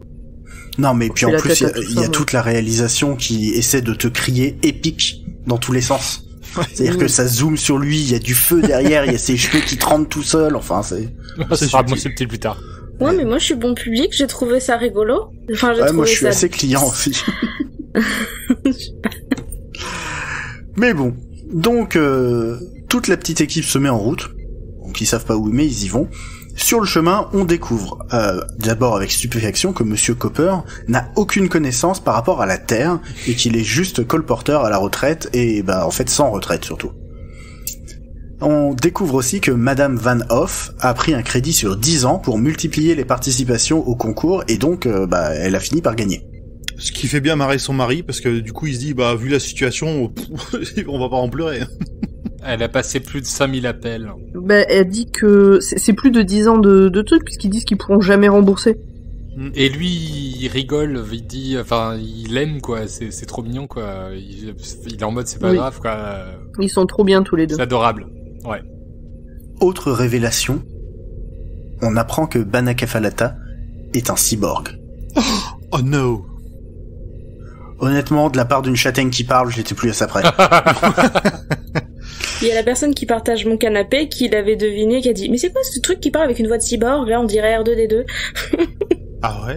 Non, mais puis en plus, il y a toute la réalisation qui essaie de te crier épique dans tous les sens. C'est-à-dire que ça zoome sur lui, il y a du feu derrière, il y a ses cheveux qui tremblent tout seuls, enfin c'est... Ça sera moins subtil plus tard. Ouais, mais moi je suis bon public, j'ai trouvé ça rigolo. Enfin, j'ai trouvé moi je suis ça... assez client aussi. Mais bon, donc toute la petite équipe se met en route. Donc ils savent pas où, mais ils y vont. Sur le chemin, on découvre, d'abord avec stupéfaction, que Monsieur Copper n'a aucune connaissance par rapport à la Terre, et qu'il est juste colporteur à la retraite, et en fait sans retraite surtout. On découvre aussi que Madame Van Hoff a pris un crédit sur 10 ans pour multiplier les participations au concours, et donc elle a fini par gagner. Ce qui fait bien marrer son mari, parce que du coup il se dit, vu la situation, on va pas en pleurer. Elle a passé plus de 5000 appels. Elle dit que c'est plus de 10 ans de trucs, puisqu'ils disent qu'ils pourront jamais rembourser. Et lui, il rigole, il dit, il aime, quoi, c'est trop mignon, quoi. Il est en mode, c'est pas grave, quoi. Ils sont trop bien tous les deux. C'est adorable, ouais. Autre révélation, on apprend que Banakafalata est un cyborg. Oh no! Honnêtement, de la part d'une châtaigne qui parle, j'étais plus à ça près. Il y a la personne qui partage mon canapé qui l'avait deviné, qui a dit « Mais c'est quoi ce truc qui parle avec une voix de cyborg? Là, on dirait R2-D2. » Ah ouais?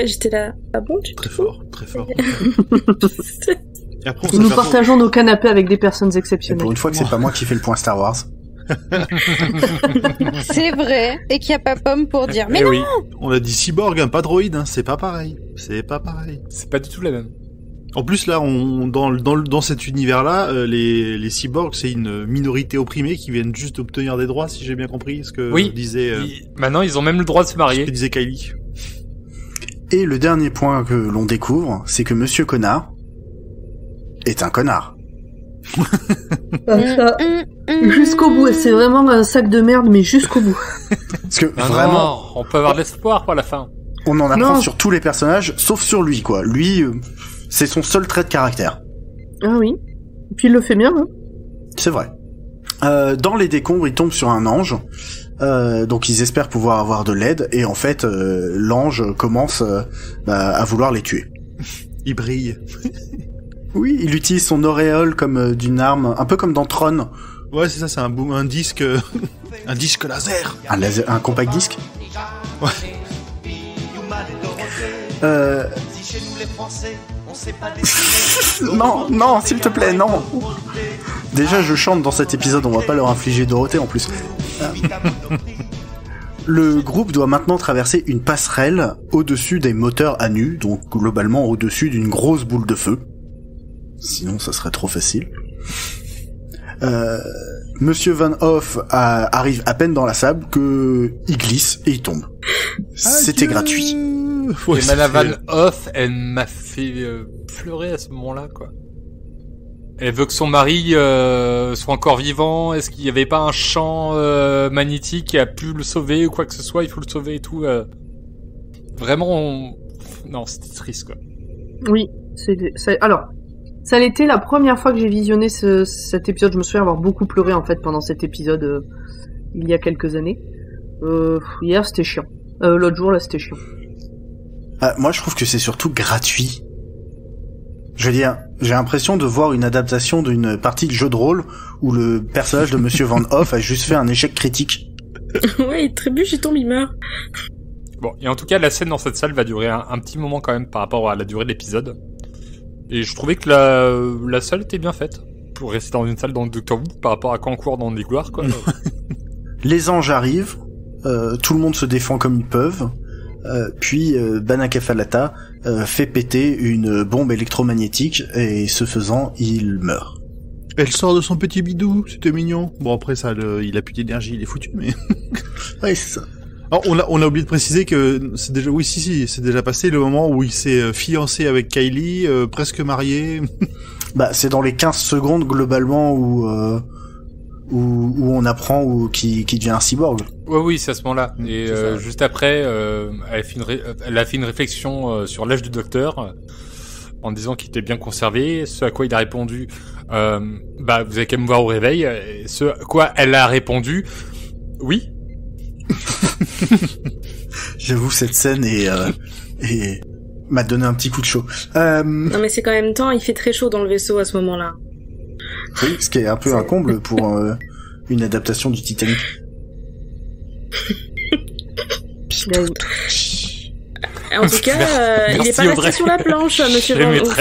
J'étais là « Ah bon, tu Très fort, très fort. Et après, nous partageons nos canapés avec des personnes exceptionnelles. Et pour une fois que c'est pas moi qui fais le point Star Wars. C'est vrai, et qu'il n'y a pas Pomme pour dire « Mais non oui. On a dit cyborg, pas droïde, c'est pas pareil. C'est pas pareil. C'est pas du tout la même. En plus, là, dans cet univers-là, les cyborgs, c'est une minorité opprimée qui viennent juste d'obtenir des droits, si j'ai bien compris ce que disait... Maintenant, ils ont même le droit de se marier. Ce que disait Kylie. Et le dernier point que l'on découvre, c'est que Monsieur Connard est un connard. Jusqu'au bout, c'est vraiment un sac de merde, mais jusqu'au bout. Parce que vraiment... on peut avoir de l'espoir pour la fin. On en apprend sur tous les personnages, sauf sur lui, quoi. Lui... c'est son seul trait de caractère. Ah oui. Et puis il le fait bien, hein. C'est vrai. Dans les décombres, ils tombent sur un ange. Donc ils espèrent pouvoir avoir de l'aide. Et en fait, l'ange commence à vouloir les tuer. Il brille. Oui, il utilise son auréole comme d'une arme, un peu comme dans Tron. Ouais, c'est ça, c'est un disque... un disque laser. Un compact disque. Ouais. Non, s'il te plaît, non. Déjà, je chante dans cet épisode, on va pas leur infliger Dorothée en plus. Le groupe doit maintenant traverser une passerelle au-dessus des moteurs à nu, donc globalement au-dessus d'une grosse boule de feu. Sinon, ça serait trop facile. Monsieur Van Hoff arrive à peine dans la sable que il glisse et il tombe. C'était gratuit. Et Madame Van Hoff, elle m'a fait pleurer à ce moment-là, quoi. Elle veut que son mari soit encore vivant. Est-ce qu'il n'y avait pas un champ magnétique qui a pu le sauver ou quoi que ce soit? Il faut le sauver et tout. Vraiment, non, c'était triste, quoi. Oui, alors, ça l'était la première fois que j'ai visionné cet épisode. Je me souviens avoir beaucoup pleuré en fait pendant cet épisode il y a quelques années. Hier c'était chiant. L'autre jour là c'était chiant. Moi je trouve que c'est surtout gratuit. Je veux dire, j'ai l'impression de voir une adaptation d'une partie de jeu de rôle où le personnage de Monsieur Van Hoff a juste fait un échec critique. Ouais, il trébuche, il tombe, il meurt. Bon, et en tout cas, la scène dans cette salle va durer un petit moment quand même par rapport à la durée de l'épisode. Et je trouvais que la salle était bien faite pour rester dans une salle dans le Doctor Who par rapport à quand on court dans des gloires, quoi. Les anges arrivent, tout le monde se défend comme ils peuvent. Puis Banakafalata fait péter une bombe électromagnétique et ce faisant, il meurt. Elle sort de son petit bidou, c'était mignon. Bon après ça, il a plus d'énergie, il est foutu, mais... Ouais, c'est ça. Alors, on a oublié de préciser que c'est déjà, c'est déjà passé le moment où il s'est fiancé avec Kylie, presque marié. C'est dans les 15 secondes globalement où on apprend qu'il devient un cyborg. Oui, c'est à ce moment-là. Et juste après, elle a fait une réflexion sur l'âge du docteur en disant qu'il était bien conservé. Ce à quoi il a répondu, vous avez qu'à me voir au réveil. Et ce à quoi elle a répondu, oui. J'avoue, cette scène est et m'a donné un petit coup de chaud. Non mais c'est quand même temps, il fait très chaud dans le vaisseau à ce moment-là. Oui, ce qui est un peu un comble pour une adaptation du Titanic. En tout cas, il est pas resté sur la planche, monsieur Van Ouf.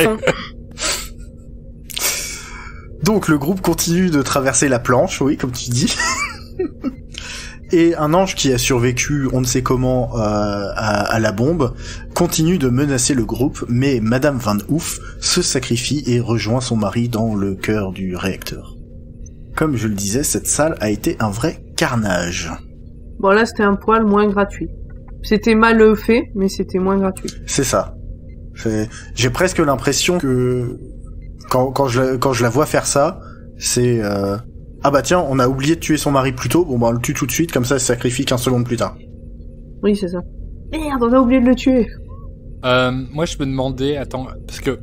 Donc le groupe continue de traverser la planche, oui, comme tu dis. Et un ange qui a survécu, on ne sait comment, à la bombe, continue de menacer le groupe, mais Madame Van Ouf se sacrifie et rejoint son mari dans le cœur du réacteur. Comme je le disais, cette salle a été un vrai carnage. Bon là c'était un poil moins gratuit. C'était mal fait, mais c'était moins gratuit. C'est ça. J'ai presque l'impression que quand je la vois faire ça, c'est ah bah tiens, on a oublié de tuer son mari plus tôt, bon bah on le tue tout de suite, comme ça elle se sacrifie 15 secondes plus tard. Oui, c'est ça. Merde, on a oublié de le tuer. Moi je me demandais, attends, parce que...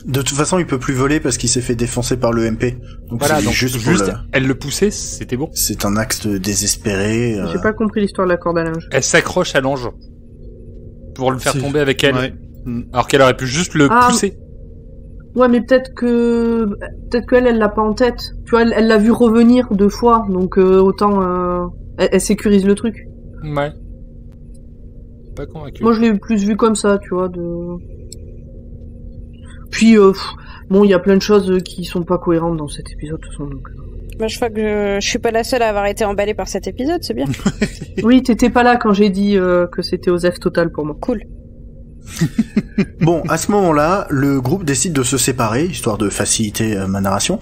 De toute façon, il peut plus voler parce qu'il s'est fait défoncer par le MP. Donc voilà, c'est donc juste elle le poussait, c'était bon. C'est un acte désespéré. J'ai pas compris l'histoire de la corde à linge. Elle s'accroche à l'ange pour le faire tomber avec elle, ouais. Alors qu'elle aurait pu juste le pousser. Ouais, mais peut-être qu'elle l'a pas en tête. Tu vois, elle l'a vu revenir 2 fois, donc autant elle sécurise le truc. Ouais. Pas convaincu. Moi, je l'ai plus vu comme ça, tu vois. Puis, bon, il y a plein de choses qui sont pas cohérentes dans cet épisode, de toute façon. Donc... Bah, je crois que je suis pas la seule à avoir été emballée par cet épisode, c'est bien. Oui, t'étais pas là quand j'ai dit que c'était Osef total pour moi. Cool. Bon, à ce moment-là, le groupe décide de se séparer, histoire de faciliter ma narration.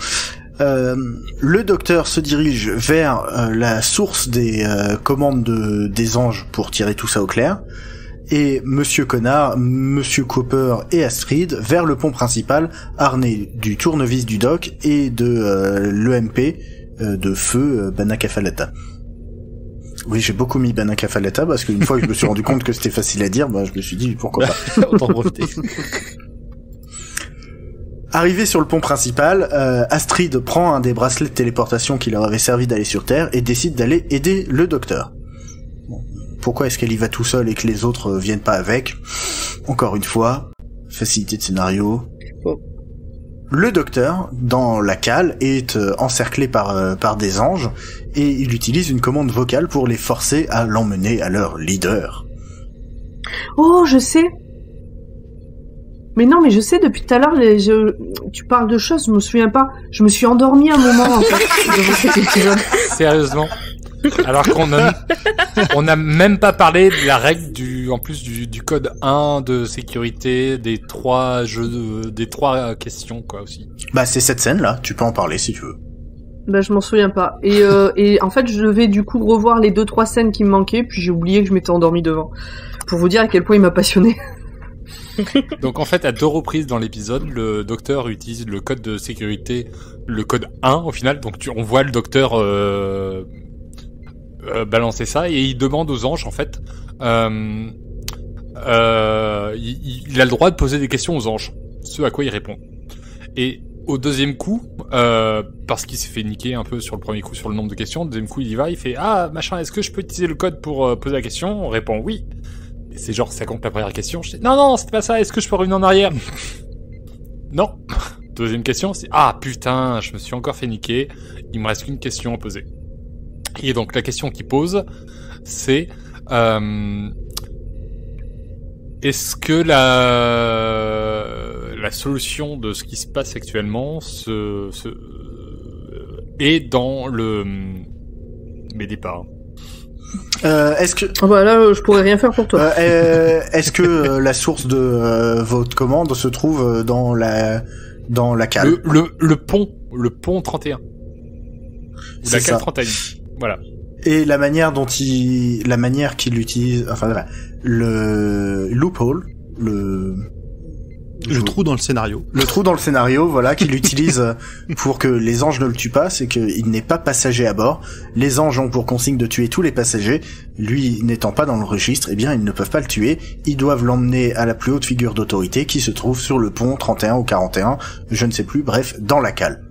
Le docteur se dirige vers la source des commandes des anges pour tirer tout ça au clair. Et Monsieur Connard, Monsieur Cooper et Astrid vers le pont principal, armés du tournevis du doc et de l'EMP de feu Banacafalata. Oui, j'ai beaucoup mis Banacafalata parce qu'une fois que je me suis rendu compte que c'était facile à dire, bah je me suis dit pourquoi pas. Autant profiter. Arrivé sur le pont principal, Astrid prend un des bracelets de téléportation qui leur avait servi d'aller sur Terre et décide d'aller aider le docteur. Pourquoi est-ce qu'elle y va tout seul et que les autres viennent pas avec? Encore une fois, facilité de scénario. Oh. Le docteur, dans la cale, est encerclé par des anges et il utilise une commande vocale pour les forcer à l'emmener à leur leader. Oh, je sais. Mais non, mais je sais, depuis tout à l'heure, tu parles de choses, je me souviens pas. Je me suis endormie un moment, en fait, devant cet épisode. Sérieusement? Alors on a même pas parlé de la règle du code 1 de sécurité, des 3 questions, quoi, aussi. Bah, c'est cette scène-là, tu peux en parler si tu veux. Bah, je m'en souviens pas. Et en fait, je devais du coup revoir les 2-3 scènes qui me manquaient, puis j'ai oublié que je m'étais endormie devant. Pour vous dire à quel point il m'a passionné. Donc en fait, à 2 reprises dans l'épisode, le docteur utilise le code de sécurité, le code 1 au final, donc on voit le docteur balancer ça, et il demande aux anges, en fait, il a le droit de poser des questions aux anges, ce à quoi il répond. Et au deuxième coup, parce qu'il s'est fait niquer un peu sur le premier coup sur le nombre de questions, le deuxième coup il y va, il fait « Ah, machin, est-ce que je peux utiliser le code pour poser la question ?» On répond « Oui ». Et c'est genre, ça compte la première question. Je dis « Non, c'est pas ça, est-ce que je peux revenir en arrière ?» Non. Deuxième question, c'est « Ah, putain, je me suis encore fait niquer, il me reste qu'une question à poser. » Et donc la question qu'il pose, c'est est-ce que la solution de ce qui se passe actuellement est dans mes départs. Est-ce que ah bah là je pourrais rien faire pour toi. Est-ce que la source de votre commande se trouve dans la cale? Le pont 31. Ou la cale 31. Voilà. Et la manière qu'il utilise, enfin le loophole, le trou dans le scénario. Le trou dans le scénario, voilà, qu'il utilise pour que les anges ne le tuent pas, c'est qu'il n'est pas passager à bord. Les anges ont pour consigne de tuer tous les passagers. Lui n'étant pas dans le registre, eh bien ils ne peuvent pas le tuer. Ils doivent l'emmener à la plus haute figure d'autorité qui se trouve sur le pont 31 ou 41, je ne sais plus, bref, dans la cale.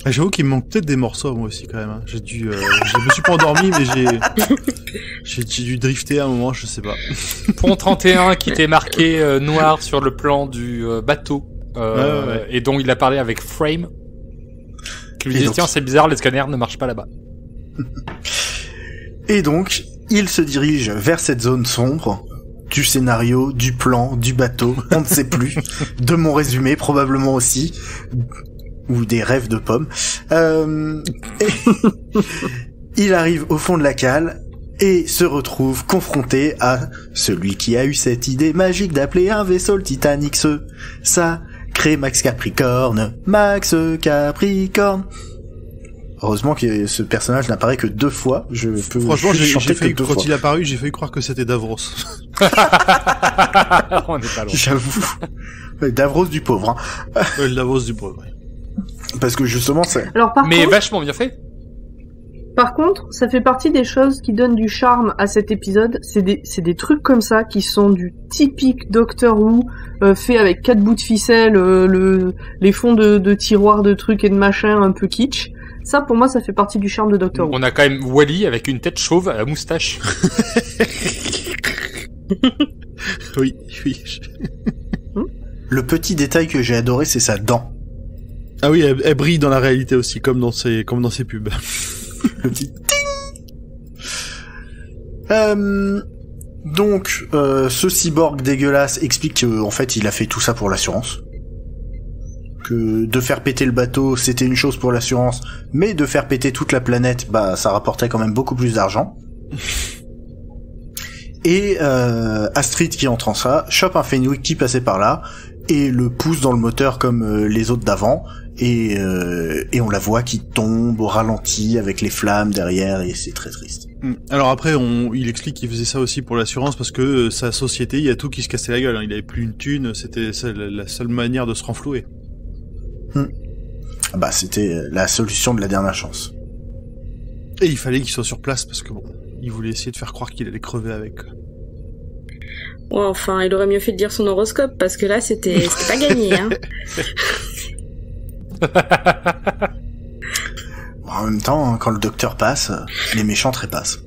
J'avoue qu'il me manque peut-être des morceaux moi aussi quand même. Hein. Je me suis pas endormi, mais j'ai dû drifter à un moment, je sais pas. Pont 31 qui était marqué noir sur le plan du bateau ouais. Et dont il a parlé avec Frame. Qui lui dit tiens c'est bizarre, les scanners ne marchent pas là-bas. Et donc il se dirige vers cette zone sombre. Du scénario, du plan, du bateau, on ne sait plus. De mon résumé probablement aussi. Ou des rêves de pommes. Il arrive au fond de la cale et se retrouve confronté à celui qui a eu cette idée magique d'appeler un vaisseau le Titanic. Sacré Max Capricorne, Max Capricorne. Heureusement que ce personnage n'apparaît que 2 fois. Franchement, j'ai failli, quand il est apparu, j'ai failli croire que c'était Davros. On est pas loin. J'avoue. Davros du pauvre. Hein. Le Davros du pauvre. Ouais. Parce que justement, c'est. Alors, par mais contre, vachement bien fait. Par contre, ça fait partie des choses qui donnent du charme à cet épisode. C'est des trucs comme ça qui sont du typique Doctor Who, fait avec 4 bouts de ficelle, les fonds de tiroirs de trucs et de machins un peu kitsch. Ça, pour moi, ça fait partie du charme de Doctor Who. On a quand même Wally avec une tête chauve à la moustache. Oui. Le petit détail que j'ai adoré, c'est sa dent. Ah oui, elle brille dans la réalité aussi, comme dans ses pubs. Le petit donc, ce cyborg dégueulasse explique qu'en fait, il a fait tout ça pour l'assurance. Que de faire péter le bateau, c'était une chose pour l'assurance, mais de faire péter toute la planète, bah, ça rapportait quand même beaucoup plus d'argent. Et Astrid, qui entend ça, chope un Fenwick qui passait par là, et le pousse dans le moteur comme les autres d'avant, et on la voit qui tombe au ralenti avec les flammes derrière, et c'est très triste. Alors après, il explique qu'il faisait ça aussi pour l'assurance parce que sa société, il y a tout qui se cassait la gueule. Hein. Il avait plus une thune, c'était la seule manière de se renflouer. Bah, c'était la solution de la dernière chance. Et il fallait qu'il soit sur place parce que bon, il voulait essayer de faire croire qu'il allait crever avec. Ouais, enfin, il aurait mieux fait de dire son horoscope parce que là, c'était pas gagné, hein. En même temps, quand le docteur passe, les méchants trépassent.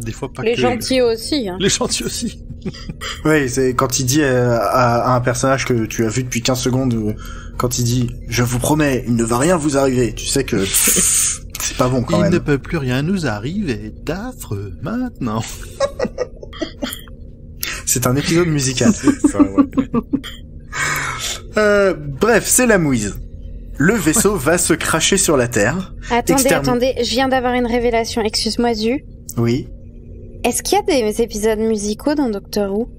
Des fois pas les que... gentils aussi. Hein. Les gentils aussi. Oui, c'est quand il dit à un personnage que tu as vu depuis 15 secondes, quand il dit « Je vous promets, il ne va rien vous arriver », tu sais que c'est pas bon quand même. Il ne peut plus rien nous arriver d'affreux maintenant. C'est un épisode musical. Ça, ouais. Bref, c'est la mouise. Le vaisseau va se cracher sur la Terre. Attendez, je viens d'avoir une révélation. Excuse-moi, Zu. Oui. Est-ce qu'il y a des épisodes musicaux dans Doctor Who?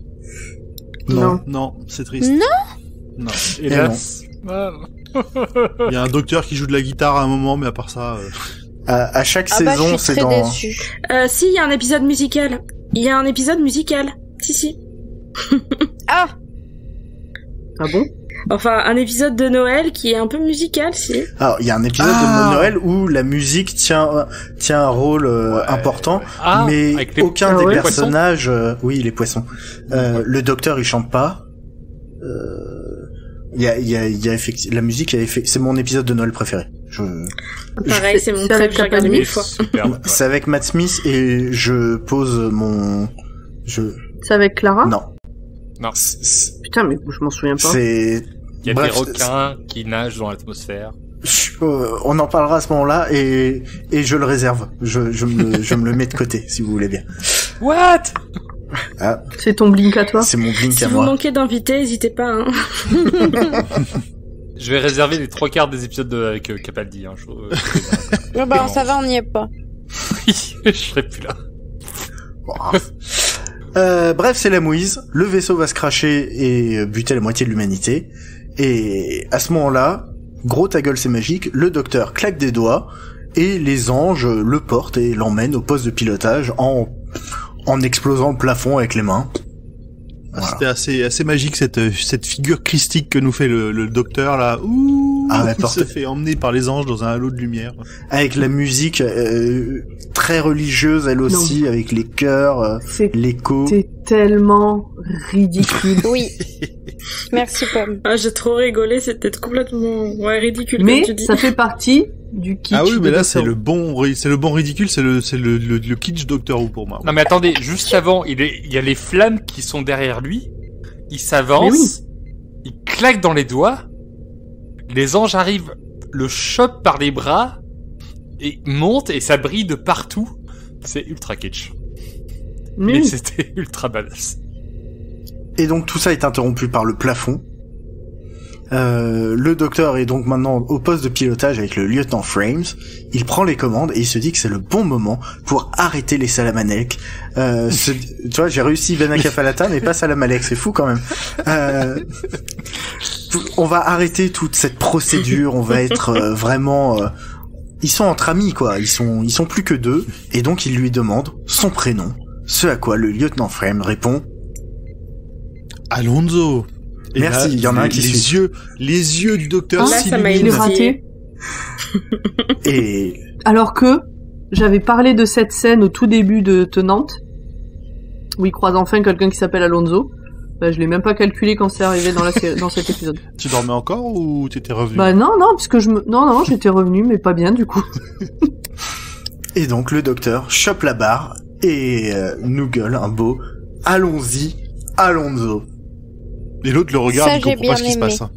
Non, c'est triste. Non. Hélas. Il y a un docteur qui joue de la guitare à un moment, mais à part ça... À chaque saison, c'est dans... Déçue. Si, il y a un épisode musical. Il y a un épisode musical. Si. Ah bon? Enfin, un épisode de Noël qui est un peu musical, si. Alors, il y a un épisode de Noël où la musique tient un rôle important, mais aucun des personnages... oui, les poissons. Le docteur, il chante pas. Il y a effectivement... La musique, c'est mon épisode de Noël préféré. Pareil, c'est mon préf, j'ai regardé 1000 fois. C'est avec Matt Smith et je pose mon... C'est avec Clara? Non. Putain, mais je m'en souviens pas. Il y a des requins qui nagent dans l'atmosphère. On en parlera à ce moment-là et je le réserve. Je me le mets de côté, si vous voulez bien. What? Ah. C'est ton blink à toi? C'est mon blink si à moi. Si vous manquez d'invités, n'hésitez pas, hein. Je vais réserver les 3/4 des épisodes avec Capaldi, hein. Ça va, on n'y est pas. Je serai plus là. Bref, c'est la mouise. Le vaisseau va se cracher et buter la moitié de l'humanité. Et à ce moment-là, gros ta gueule, c'est magique, le docteur claque des doigts et les anges le portent et l'emmènent au poste de pilotage en explosant le plafond avec les mains. Voilà. C'était assez magique cette figure christique que nous fait le docteur là. Ouh, il se fait emmener par les anges dans un halo de lumière. Avec la musique très religieuse, elle aussi, avec les chœurs, l'écho. C'est tellement ridicule. Oui. Merci, Pomme. Ah, j'ai trop rigolé, c'était complètement ridicule Mais comme tu dis. ça fait partie du kitsch. Ah oui, mais de là, Doctor c'est Who. le bon ridicule, c'est le kitsch Doctor Who pour moi. Non mais attendez, juste avant, il y a les flammes qui sont derrière lui. Il s'avance, Mais oui. il claque dans les doigts. Les anges arrivent, le chopent par les bras et montent et ça brille de partout. C'est ultra kitsch. Mais Oui. c'était ultra badass. Et donc tout ça est interrompu par le plafond. Le docteur est donc maintenant au poste de pilotage avec le lieutenant Frames. Il prend les commandes et il se dit que c'est le bon moment pour arrêter les Salamanec. Tu vois, j'ai réussi Benakafalata mais pas Salamalek, c'est fou quand même. On va arrêter toute cette procédure, on va être vraiment... ils sont entre amis quoi, ils sont plus que deux et donc il lui demande son prénom. Ce à quoi le lieutenant Frames répond Alonso. Et Merci, là, il y en a un qui suit. les yeux du docteur Là, ça m'a Il est s'illuminent. raté. Et Alors que j'avais parlé de cette scène au tout début de Tenante, où il croise enfin quelqu'un qui s'appelle Alonso. Bah, je l'ai même pas calculé quand c'est arrivé dans la série, dans cet épisode. Tu dormais encore ou t'étais revenu? Bah non, puisque non, j'étais revenu, mais pas bien du coup. Et donc le docteur chope la barre et nous gueule un beau « Allons-y, Alonso ». Et l'autre le regarde, Ça, il j'ai comprend pas ce bien qui se aimé. passe. Hein.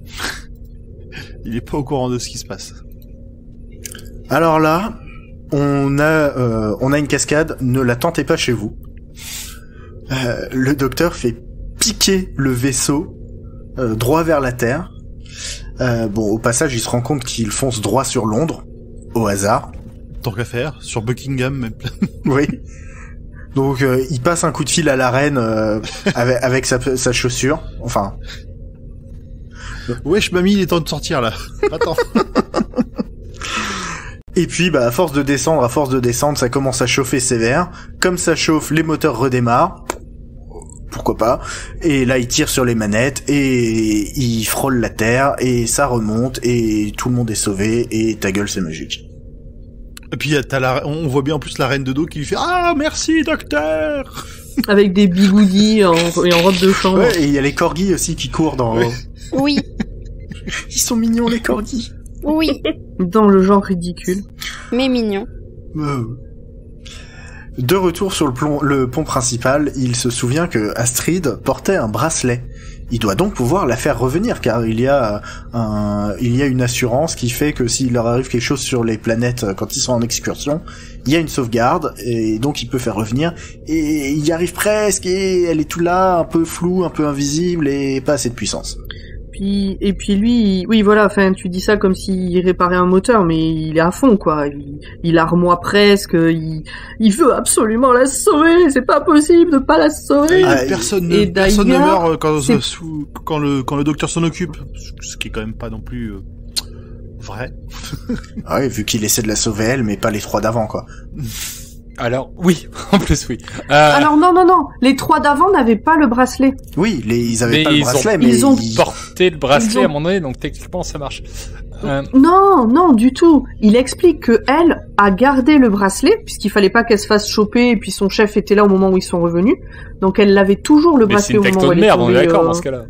Il est pas au courant de ce qui se passe. Alors là, on a une cascade, ne la tentez pas chez vous. Le docteur fait piquer le vaisseau droit vers la Terre. Bon, au passage, il se rend compte qu'il fonce droit sur Londres, au hasard. Tant qu'à faire, sur Buckingham même. Oui. Donc il passe un coup de fil à la reine avec sa chaussure. Enfin, Wesh mamie, il est temps de sortir là. Attends. et puis bah à force de descendre, ça commence à chauffer sévère. Comme ça chauffe, les moteurs redémarrent. Pourquoi pas. Et là il tire sur les manettes et il frôle la terre et ça remonte et tout le monde est sauvé et ta gueule c'est magique. Et puis on voit bien en plus la reine de dos qui lui fait ah merci docteur. Avec des bigoudis et en robe de chambre. Ouais, et il y a les corgis aussi qui courent dans. Ouais. Oui, Ils sont mignons les corgis. oui, Dans le genre ridicule. mais mignon. De retour sur le pont principal, il se souvient que Astrid portait un bracelet. Il doit donc pouvoir la faire revenir, car il y a une assurance qui fait que s'il leur arrive quelque chose sur les planètes quand ils sont en excursion, il y a une sauvegarde, et donc il peut faire revenir, et il y arrive presque, et elle est tout là, un peu floue, un peu invisible, et pas assez de puissance. Et puis lui, oui voilà, enfin tu dis ça comme s'il réparait un moteur, mais il est à fond quoi. Il armoie presque, il veut absolument la sauver, c'est pas possible de pas la sauver. Ah, Personne et ne meurt c'est- quand le docteur s'en occupe. Ce qui est quand même pas non plus vrai. Ah oui, vu qu'il essaie de la sauver elle, mais pas les trois d'avant, quoi. Alors, oui, en plus oui. Alors non, les trois d'avant n'avaient pas le bracelet. Oui, ils avaient Mais pas le ils bracelet, ont- mais ils ont porter le bracelet Ils ont- à un moment donné, donc techniquement ça marche. Non, du tout. Il explique que elle a gardé le bracelet puisqu'il fallait pas qu'elle se fasse choper et puis son chef était là au moment où ils sont revenus. Donc elle avait toujours le Mais c'est bracelet une au moment techno où de elle est merde, on est tombée. d'accord dans ce cas-là.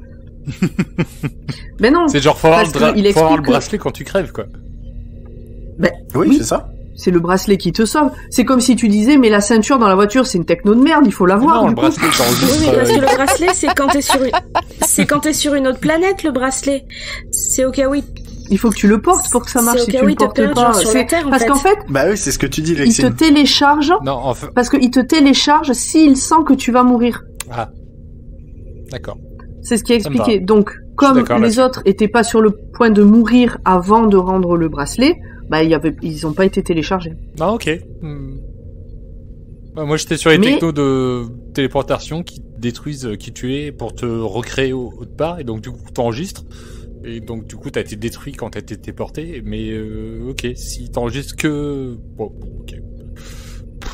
Mais non, C'est genre faut avoir, Parce qu'il faut avoir le explique que- bracelet quand tu crèves, quoi. oui, oui. c'est ça. c'est le bracelet qui te sauve. C'est comme si tu disais mais la ceinture dans la voiture c'est une techno de merde, il faut l'avoir. Non, du le coup. bracelet Oui, t'enregistre. mais parce que le bracelet, c'est quand t'es sur une autre planète, le bracelet. C'est au cas où Il faut que tu le portes pour que ça marche. C'est au Si cas tu où le il te portes perd, pas, genre sur la c'est Terre, en parce fait. qu'en fait Bah oui, c'est ce que tu dis, il te Lexine. télécharge Non, enfin, parce qu'il te télécharge s'il sent que tu vas mourir. ah. D'accord. C'est ce qui est Ça me expliqué. va. Donc, comme d'accord les là-dessus. autres étaient pas sur le point de mourir avant de rendre le bracelet, bah ils ont pas été téléchargés. Ah, ok. Bah, moi j'étais sur les Mais- technos de téléportation qui détruisent qui tu es pour te recréer autre part, et donc du coup t'enregistres. Et donc du coup t'as été détruit quand t'as été téléporté, mais ok, si t'enregistres que... Bon, ok.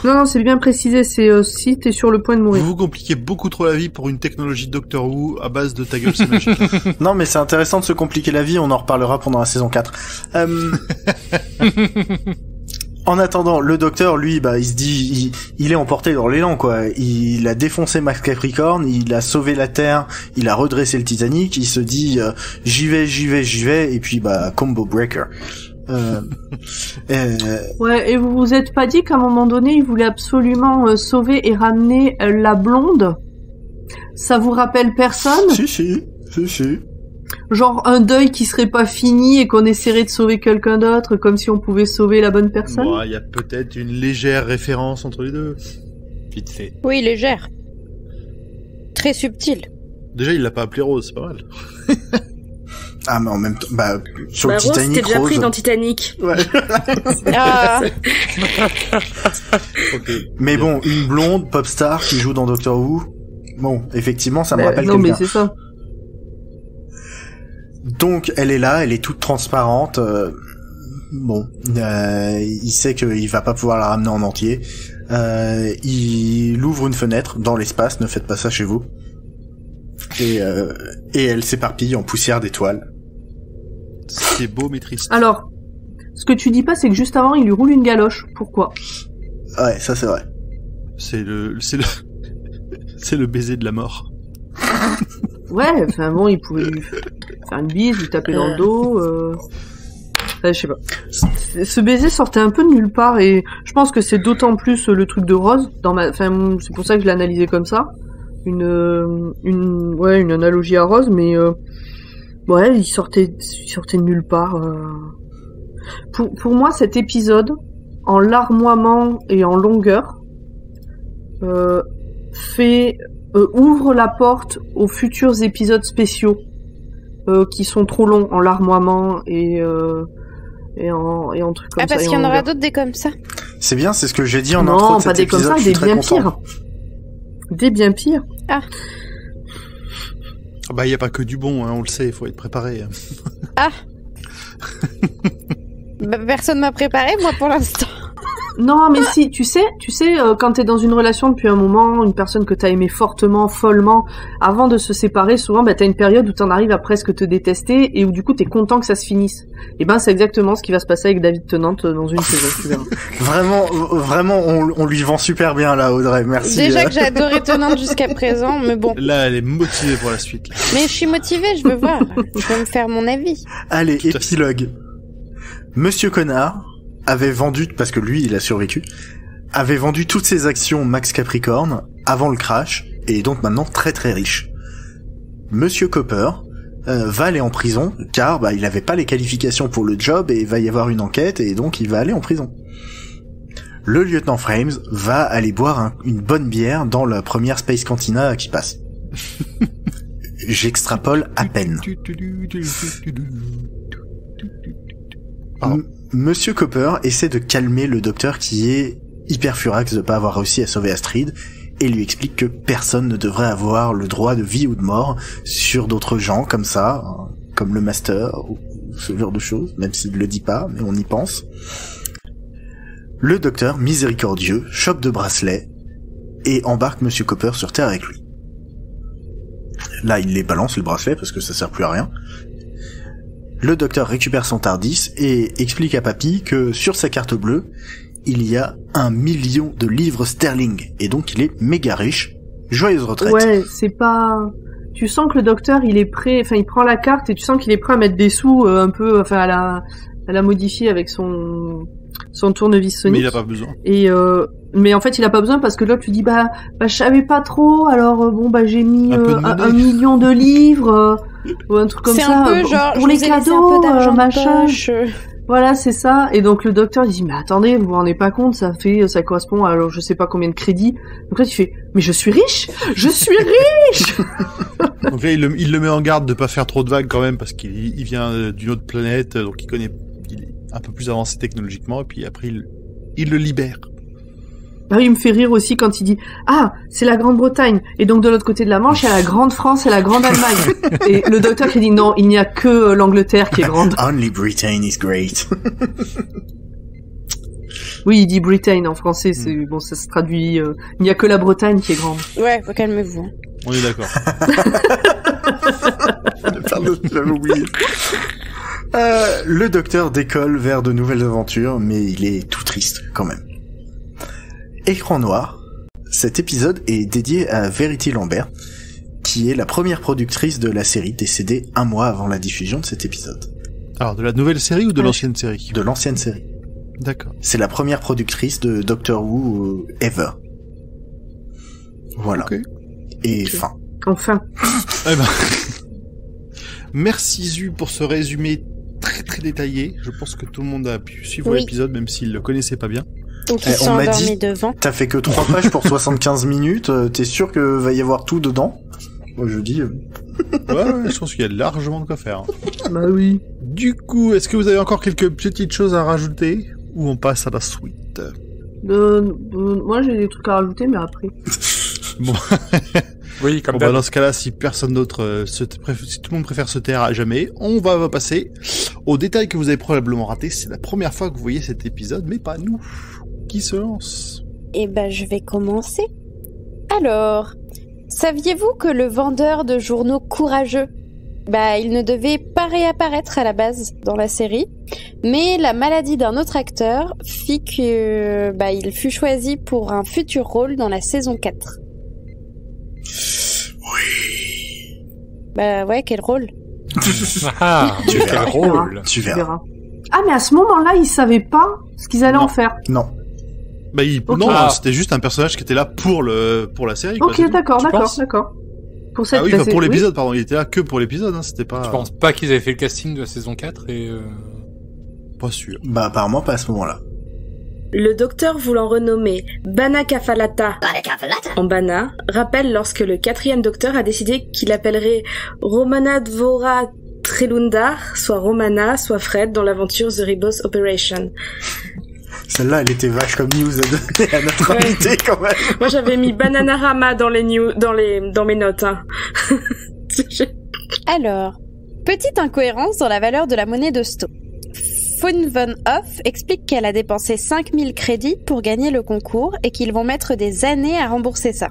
Non, c'est bien précisé, c'est si t'es sur le point de mourir. Vous vous compliquez beaucoup trop la vie pour une technologie Doctor Who à base de ta gueule c'est magique. Non, mais c'est intéressant de se compliquer la vie, on en reparlera pendant la saison 4. En attendant, le docteur, lui, il se dit, il est emporté dans l'élan, quoi. Il a défoncé Max Capricorn, il a sauvé la Terre, il a redressé le Titanic, il se dit, j'y vais, et puis, combo breaker. Ouais, et vous vous êtes pas dit qu'à un moment donné, il voulait absolument sauver et ramener la blonde? Ça vous rappelle personne? Si. Genre un deuil qui serait pas fini et qu'on essaierait de sauver quelqu'un d'autre, comme si on pouvait sauver la bonne personne? Ouais, il y a peut-être une légère référence entre les deux. Vite fait. Oui, légère. Très subtil. Déjà, il l'a pas appelé Rose, c'est pas mal. Ah, mais en même temps, sur le Rose, Titanic, t'es déjà Rose... pris dans Titanic. Ouais. Ah. Okay. Mais bon, une blonde pop star qui joue dans Doctor Who, bon, effectivement, ça me rappelle non, quelqu'un. mais c'est ça. Donc, elle est là, elle est toute transparente. Il sait qu'il va pas pouvoir la ramener en entier. Il ouvre une fenêtre dans l'espace, ne faites pas ça chez vous. Et elle s'éparpille en poussière d'étoiles. C'est beau, mais triste. Alors, ce que tu dis pas, c'est que juste avant, il lui roule une galoche. Pourquoi? Ouais, ça c'est vrai. C'est le baiser de la mort. Ouais, enfin bon, il pouvait lui faire une bise, lui taper dans le dos. Je sais pas. Ce baiser sortait un peu de nulle part et je pense que c'est d'autant plus le truc de Rose enfin, c'est pour ça que je l'ai analysé comme ça. Une analogie à Rose, mais ouais, il sortait de nulle part. Pour moi, cet épisode, en larmoiement et en longueur, ouvre la porte aux futurs épisodes spéciaux qui sont trop longs en larmoiement et en trucs comme ça. Ah, parce qu'il y en aura d'autres des comme ça. C'est bien, c'est ce que j'ai dit en intro de cet épisode. Non, pas des comme ça, des bien pires. Des bien pires. Ah. Bah, il y a pas que du bon, hein, on le sait, il faut être préparé. Ah. Personne m'a préparé, moi, pour l'instant. Non, mais si, tu sais, quand t'es dans une relation depuis un moment, une personne que t'as aimé fortement, follement, avant de se séparer, souvent, t'as une période où t'en arrives à presque te détester et où du coup t'es content que ça se finisse. Et c'est exactement ce qui va se passer avec David Tennant dans une saison, tu verras. Vraiment, on lui vend super bien là, Audrey, merci. Déjà que j'ai adoré Tennant jusqu'à présent, mais bon. Là, elle est motivée pour la suite. Là. Mais je suis motivée, je veux voir. Je veux me faire mon avis. Allez, épilogue. Monsieur Connard avait vendu, parce que lui il a survécu, avait vendu toutes ses actions Max Capricorn avant le crash, et est donc maintenant très très riche. Monsieur Copper va aller en prison, car il avait pas les qualifications pour le job, et il va y avoir une enquête, et donc il va aller en prison. Le lieutenant Frames va aller boire une bonne bière dans la première Space Cantina qui passe. J'extrapole à peine. Monsieur Copper essaie de calmer le docteur qui est hyper furax de pas avoir réussi à sauver Astrid et lui explique que personne ne devrait avoir le droit de vie ou de mort sur d'autres gens comme ça, comme le Master ou ce genre de choses, même s'il le dit pas, mais on y pense. Le docteur, miséricordieux, chope de bracelet et embarque Monsieur Copper sur Terre avec lui. Là, il les balance le bracelet parce que ça sert plus à rien. Le docteur récupère son TARDIS et explique à Papy que sur sa carte bleue, il y a 1 million de livres sterling, et donc il est méga riche. Joyeuse retraite. Ouais, c'est pas... Tu sens que le docteur, il est prêt, il prend la carte et tu sens qu'il est prêt à mettre des sous un peu, à la modifier avec son tournevis sonique. Mais il a pas besoin. Et mais en fait, il a pas besoin parce que l'autre lui dit je savais pas trop, alors j'ai mis 1 million de livres ou un truc comme ça. C'est un peu genre pour les cadeaux, un peu d'argent machin. de poche. Voilà, c'est ça. Et donc le docteur il dit mais attendez, vous vous rendez pas compte, ça correspond à je sais pas combien de crédits. Donc là tu fais mais je suis riche. Donc là il le met en garde de pas faire trop de vagues quand même parce qu'il vient d'une autre planète, donc il est un peu plus avancé technologiquement et puis après il le libère. Il me fait rire aussi quand il dit c'est la Grande-Bretagne et donc de l'autre côté de la Manche il y a la Grande France et la Grande Allemagne. Et le docteur qui dit non, il n'y a que l'Angleterre qui est grande. Only Britain is great. Oui, il dit Britain en français, c'est bon, ça se traduit. Il n'y a que la Bretagne qui est grande. Ouais, calmez-vous. On est d'accord. Pardon, j'avais oublié. Le docteur décolle vers de nouvelles aventures, mais il est tout triste quand même. Écran noir. Cet épisode est dédié à Verity Lambert, qui est la première productrice de la série, décédée 1 mois avant la diffusion de cet épisode. Alors, de la nouvelle série ou de l'ancienne série? De l'ancienne série. D'accord. C'est la première productrice de Doctor Who ever. Voilà. Okay. Et fin. Enfin. Eh ben... Merci Zu pour ce résumé très très détaillé. Je pense que tout le monde a pu suivre l'épisode, même s'il le connaissait pas bien. Donc ils sont endormis devant. T'as fait que 3 pages pour 75 minutes, t'es sûr que va y avoir tout dedans? Moi je dis... Ouais, je pense qu'il y a largement de quoi faire. Bah oui. Du coup, est-ce que vous avez encore quelques petites choses à rajouter? Ou on passe à la suite? Moi j'ai des trucs à rajouter, mais après. Bon. Oui, comme dans ce cas-là, si personne d'autre, si tout le monde préfère se taire à jamais, on va passer aux détails que vous avez probablement ratés. C'est la première fois que vous voyez cet épisode, mais pas nous. Qui se lance? Eh ben, je vais commencer. Alors, saviez-vous que le vendeur de journaux courageux, il ne devait pas réapparaître à la base dans la série, mais la maladie d'un autre acteur fit que, il fut choisi pour un futur rôle dans la saison 4. Oui. Ouais, quel rôle? Ah, quel rôle? Tu verras. Ah, mais à ce moment-là, ils savaient pas ce qu'ils allaient en faire. Non. Okay. Non, c'était juste un personnage qui était là pour la série. Ok, quoi, d'accord. Pour cette pour l'épisode, pardon. Il était là que pour l'épisode, hein, c'était pas... Je pense pas qu'ils avaient fait le casting de la saison 4 et... Pas sûr. Apparemment pas à ce moment-là. Le docteur voulant renommer Bana Kafalata en Bana rappelle lorsque le 4e docteur a décidé qu'il appellerait Romana Dvora Trelundar, soit Romana, soit Fred, dans l'aventure The Ribos Operation. Celle-là, elle était vache comme news à donner à notre invité, quand même. Moi, j'avais mis Bananarama dans mes notes, hein. Alors, petite incohérence dans la valeur de la monnaie de Sto. Fun Von Hoff explique qu'elle a dépensé 5000 crédits pour gagner le concours et qu'ils vont mettre des années à rembourser ça.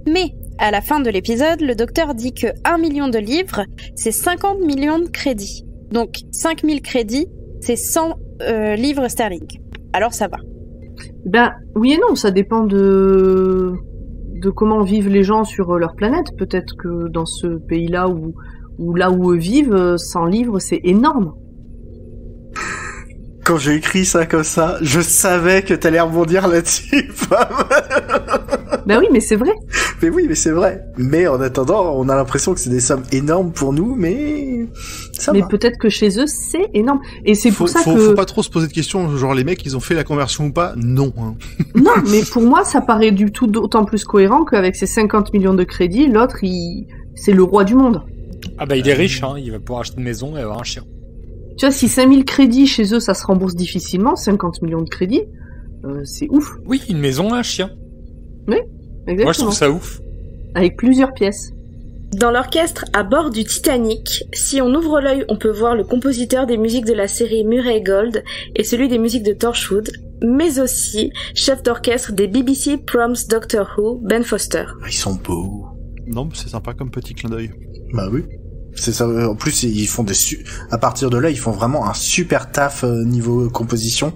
Mais, à la fin de l'épisode, le docteur dit que 1 million de livres, c'est 50 millions de crédits. Donc, 5000 crédits, c'est 100 livres sterling. Alors ça va. Oui et non, ça dépend de comment vivent les gens sur leur planète. Peut-être que dans ce pays-là où là où eux vivent, 100 livres, c'est énorme. Quand j'ai écrit ça comme ça, je savais que t'allais rebondir là-dessus. Oui, mais c'est vrai. Mais oui, mais c'est vrai. Mais en attendant, on a l'impression que c'est des sommes énormes pour nous, mais ça va. Mais peut-être que chez eux, c'est énorme. Et c'est pour ça que... Faut pas trop se poser de questions, genre les mecs, ils ont fait la conversion ou pas? Non. Hein. Non, mais pour moi, ça paraît du tout d'autant plus cohérent qu'avec ses 50 millions de crédits, l'autre, c'est le roi du monde. Ah il est riche, hein. Il va pouvoir acheter une maison et avoir un chien. Tu vois, si 5000 crédits chez eux, ça se rembourse difficilement, 50 millions de crédits, c'est ouf. Oui, une maison et un chien. Oui, exactement. Moi, je trouve ça ouf. Avec plusieurs pièces. Dans l'orchestre à bord du Titanic, si on ouvre l'œil, on peut voir le compositeur des musiques de la série Murray Gold et celui des musiques de Torchwood, mais aussi chef d'orchestre des BBC Proms Doctor Who, Ben Foster. Ils sont beaux. Non, mais c'est sympa comme petit clin d'œil. Oui. C'est ça. En plus, ils font à partir de là, ils font vraiment un super taf niveau composition.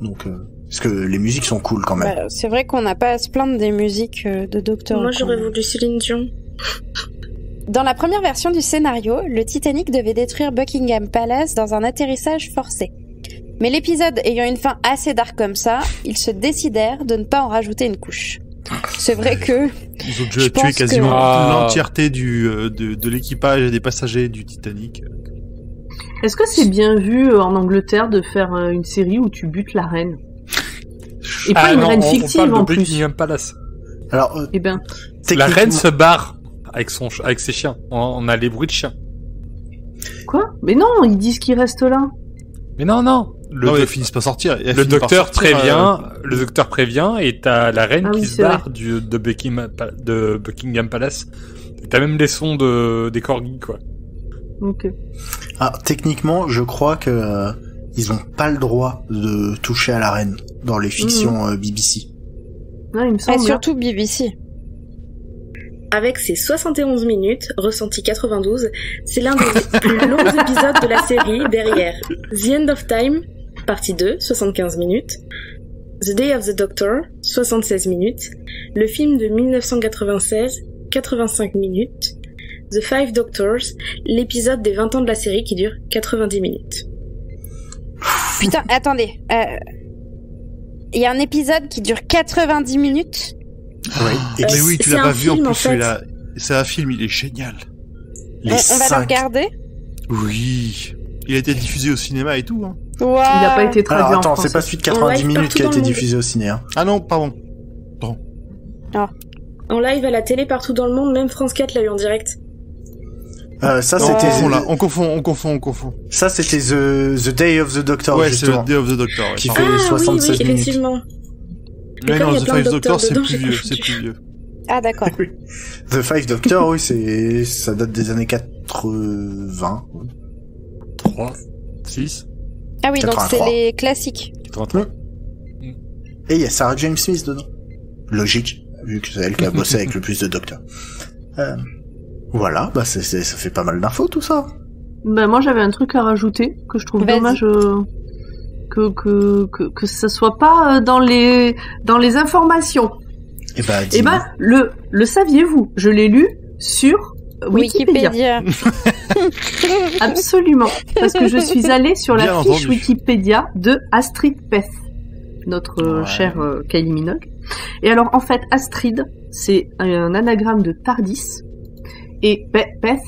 Donc, parce que les musiques sont cool quand même. C'est vrai qu'on n'a pas à se plaindre des musiques de Doctor Who. Moi, j'aurais voulu Céline Dion. Dans la première version du scénario, le Titanic devait détruire Buckingham Palace dans un atterrissage forcé. Mais l'épisode ayant une fin assez dark comme ça, ils se décidèrent de ne pas en rajouter une couche. C'est vrai que... Ils ont déjà tué quasiment l'entièreté de l'équipage et des passagers du Titanic. Est-ce que c'est bien vu en Angleterre de faire une série où tu butes la reine? Et pas une reine fictive en plus. Buckingham Palace. Alors, la reine se barre avec ses chiens. On a les bruits de chiens. Quoi? Mais non, ils disent qu'ils restent là. Mais non. Ils finissent pas sortir. Le docteur prévient et t'as la reine qui se barre de Buckingham Palace. Et t'as même les sons des corgis, quoi. Ok. Techniquement, je crois que ils ont pas le droit de toucher à la reine dans les fictions BBC. Non, il me semble. Et surtout BBC. Avec ses 71 minutes, ressenti 92, c'est l'un des plus longs épisodes de la série derrière The End of Time, partie 2, 75 minutes, The Day of the Doctor, 76 minutes, le film de 1996, 85 minutes, The Five Doctors, l'épisode des 20 ans de la série qui dure 90 minutes. Putain, attendez. Il y a un épisode qui dure 90 minutes. Oui. Mais oui, tu l'as pas vu en plus, en fait. celui-là. C'est un film, il est génial. On va le regarder. Oui. Il a été diffusé au cinéma et tout, hein. Wow. Il n'a pas été traduit Alors en attends, français. c'est pas celui de En 90 live minutes partout qui a dans été le monde. diffusé au ciné. Hein. Ah non, pardon. En live à la télé partout dans le monde, même France 4 l'a eu en direct. Ça Non, c'était on confond. Ça c'était the Day of the Doctor Ouais, c'est le justement. Day of the Doctor. Ouais, Qui pardon. fait Ah 76 oui, minutes. effectivement. Mais comme non, il y a The plein de Five Doctor, c'est dedans, plus j'ai vieux, confondu. c'est plus vieux. Ah d'accord. The Five Doctor, oui, ça date des années 80. 3, 6, Ah oui, donc 83. c'est les classiques. 83. Et il y a Sarah James Smith dedans. Logique, vu que c'est elle qui a bossé avec le plus de docteurs. Voilà, bah ça fait pas mal d'infos tout ça. Ben, moi, j'avais un truc à rajouter que je trouve Vas-y. dommage que ça soit pas dans les informations. Et bah, Eh ben, le saviez-vous? Je l'ai lu sur Wikipédia. Absolument. Parce que je suis allée sur la Bien fiche entendu. Wikipédia de Astrid Peth, notre Ouais. chère Kylie Minogue. Et alors, en fait, Astrid, c'est un anagramme de Tardis. Et Peth, Perf.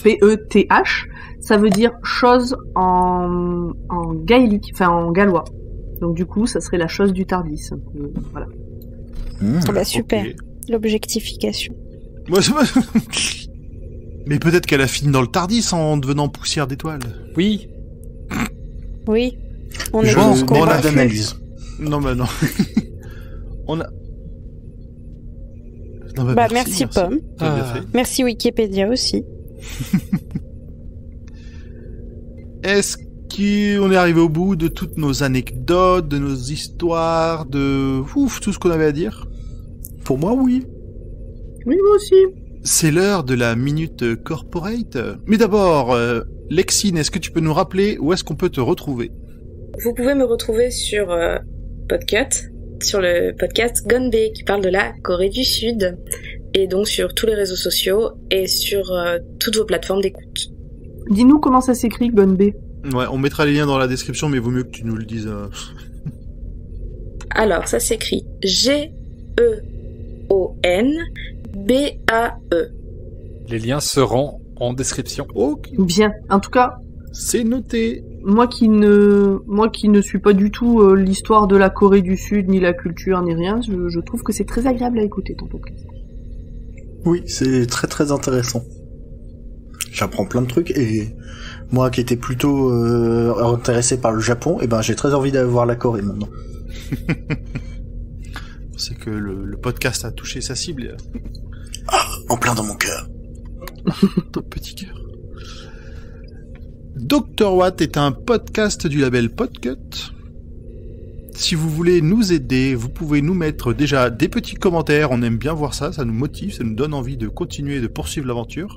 P-E-T-H, ça veut dire chose en gaélique, enfin en gallois. Donc du coup, ça serait la chose du Tardis. Voilà. Ah bah super. Ok. L'objectification. Moi, mais peut-être qu'elle a fini dans le Tardis en devenant poussière d'étoiles. Oui. Oui. On Je est Bon, tous bon, on a convaincus. d'analyse. Non, bah non. On a... Non, Bah merci Pomme. T'as bien Ah. fait. Merci Wikipédia aussi. Est-ce qu'on est arrivé au bout de toutes nos anecdotes, de nos histoires, de tout ce qu'on avait à dire? Pour moi, oui. Oui, moi aussi. C'est l'heure de la minute corporate. Mais d'abord, Lexine, est-ce que tu peux nous rappeler où est-ce qu'on peut te retrouver? Vous pouvez me retrouver sur Podcut, sur le podcast Gone Bay qui parle de la Corée du Sud, et donc sur tous les réseaux sociaux et sur toutes vos plateformes d'écoute. Dis-nous comment ça s'écrit, Gonbe. Ouais, on mettra les liens dans la description, mais vaut mieux que tu nous le dises. Alors, ça s'écrit G-E-O-N-B-A-E. Les liens seront en description. Ok, Bien. En tout cas, c'est noté. moi qui ne suis pas du tout l'histoire de la Corée du Sud, ni la culture, ni rien, je trouve que c'est très agréable à écouter ton podcast. Oui, c'est très très intéressant. J'apprends plein de trucs et moi qui étais plutôt intéressé par le Japon, et ben j'ai très envie d'aller voir la Corée maintenant. C'est que le podcast a touché sa cible. En plein dans mon cœur. Ton petit cœur. Dr. Watt est un podcast du label Podcut. Si vous voulez nous aider, vous pouvez nous mettre déjà des petits commentaires. On aime bien voir ça, ça nous motive, ça nous donne envie de continuer, de poursuivre l'aventure.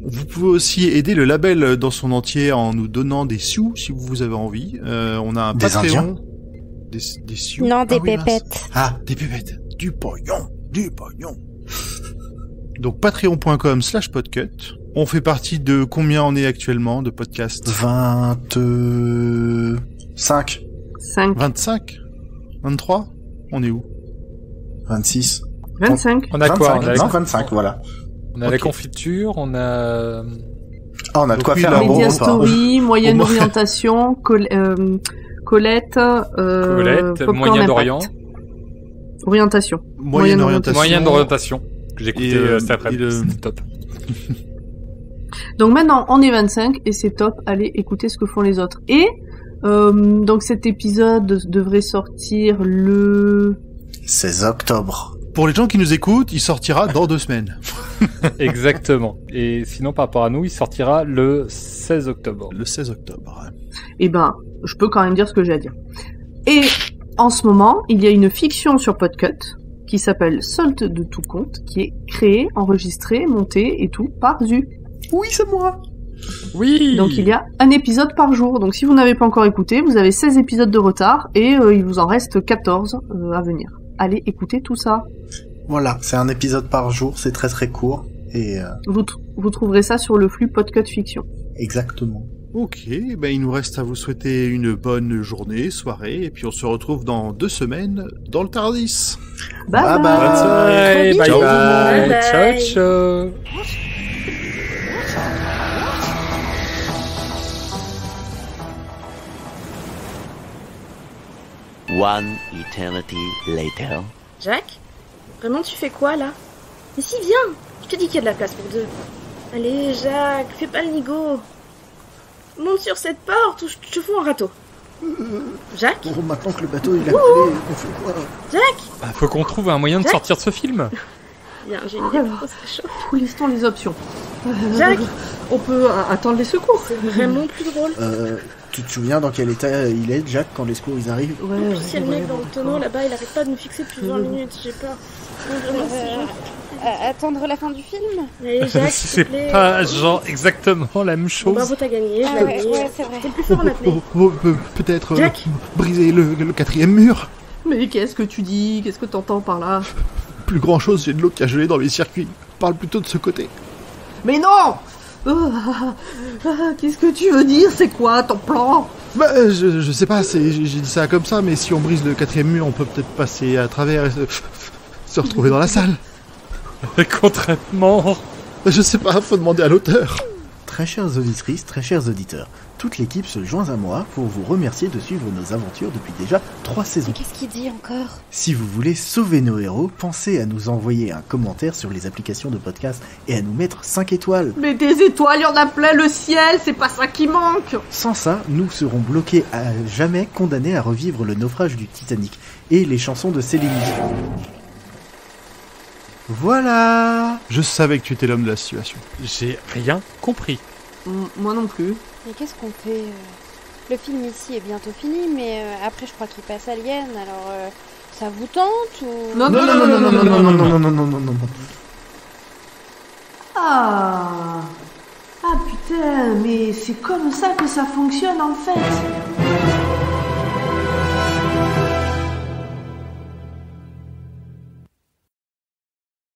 Vous pouvez aussi aider le label dans son entier en nous donnant des sous si vous avez envie. On a un Des Patreon. Indiens Des sous. Non, des Ah oui, mince. pépettes. Ah, Des pépettes. Du pognon. Donc patreon.com/podcut. On fait partie de combien on est actuellement de podcasts? 25, 5, 25? 23? On est où? 26, 25. On a quoi? 25, non, 25, voilà. On a la Ok. confiture, on a... Ah, on a de Donc quoi oui, faire là, un bon, bon Media repas. Story, moyenne Au moins- orientation, Colette, Colette, Popcorn Moyen-Orient, Impact. Orientation. Moyenne orientation. moyenne d'orientation, que j'ai écouté Et, cet après, et le- c'était top. Donc maintenant, on est 25 et c'est top. Allez, écoutez ce que font les autres. Et donc cet épisode devrait sortir le... 16 octobre. Pour les gens qui nous écoutent, il sortira dans 2 semaines. Exactement. Et sinon, par rapport à nous, il sortira le 16 octobre. Le 16 octobre. Eh ben, je peux quand même dire ce que j'ai à dire. Et en ce moment, il y a une fiction sur Podcut qui s'appelle Salt de tout compte, qui est créé, enregistré, monté et tout par Zu. Oui, c'est moi. Oui. Donc il y a un épisode par jour. Donc si vous n'avez pas encore écouté, vous avez 16 épisodes de retard et il vous en reste 14 à venir. Allez écouter tout ça. Voilà, c'est un épisode par jour, c'est très très court. Et Vous trouverez ça sur le flux Podcut Fiction. exactement. Ok, ben il nous reste à vous souhaiter une bonne journée, soirée, et puis on se retrouve dans 2 semaines dans le Tardis. Bye Bye bye. bye. Bye Ciao. bye. Bye Ciao bye. ciao. One eternity later. Jacques? Vraiment, tu fais quoi, là? Mais si, viens! Je te dis qu'il y a de la place pour 2. Allez, Jacques, fais pas le nigo. Monte sur cette porte ou je te fous en râteau. Jacques? Bon, maintenant que le bateau il a coulé, on fait quoi? Jacques? Bah, faut qu'on trouve un moyen de sortir de ce film. Viens, j'ai une idée pour ça chaud. Listons les options. Jacques? On peut attendre les secours. C'est vraiment plus drôle. Tu te souviens dans quel état il est, Jack, quand les secours ils arrivent? Ouais, Si le mec dans le tonneau là-bas, il arrête pas de nous fixer depuis 20 minutes, j'ai peur. Vraiment, Attendre la fin du film? Allez, Jacques, s'il C'est te plaît. pas genre exactement la même Bon, chose. bravo, t'as gagné, je Ah l'ai ouais, gagné. ouais, c'est vrai. T'es le plus fort en apnée. Peut-être Jack briser le 4e mur. Mais qu'est-ce que tu dis? Qu'est-ce que t'entends par là? Plus grand chose, j'ai de l'eau qui a gelé dans les circuits. Parle plutôt de ce côté. Mais non! Qu'est-ce que tu veux dire? C'est quoi ton plan? Bah, je sais pas, j'ai dit ça comme ça, mais si on brise le 4e mur, on peut peut-être passer à travers et se retrouver dans la salle. Concrètement. Je sais pas, faut demander à l'auteur. Très chères auditrices, très chers auditeurs, toute l'équipe se joint à moi pour vous remercier de suivre nos aventures depuis déjà 3 saisons. Mais qu'est-ce qu'il dit encore? Si vous voulez sauver nos héros, pensez à nous envoyer un commentaire sur les applications de podcast et à nous mettre 5 étoiles. Mais des étoiles, y en a plein le ciel, c'est pas ça qui manque! Sans ça, nous serons bloqués à jamais, condamnés à revivre le naufrage du Titanic et les chansons de Céline Dion. Voilà. Je savais que tu étais l'homme de la situation. J'ai rien compris. Moi non plus. Mais qu'est-ce qu'on fait? Le film ici est bientôt fini, mais après je crois qu'il passe Alien, alors ça vous tente ou... Non, non. Ah putain, mais c'est comme ça que ça fonctionne en fait.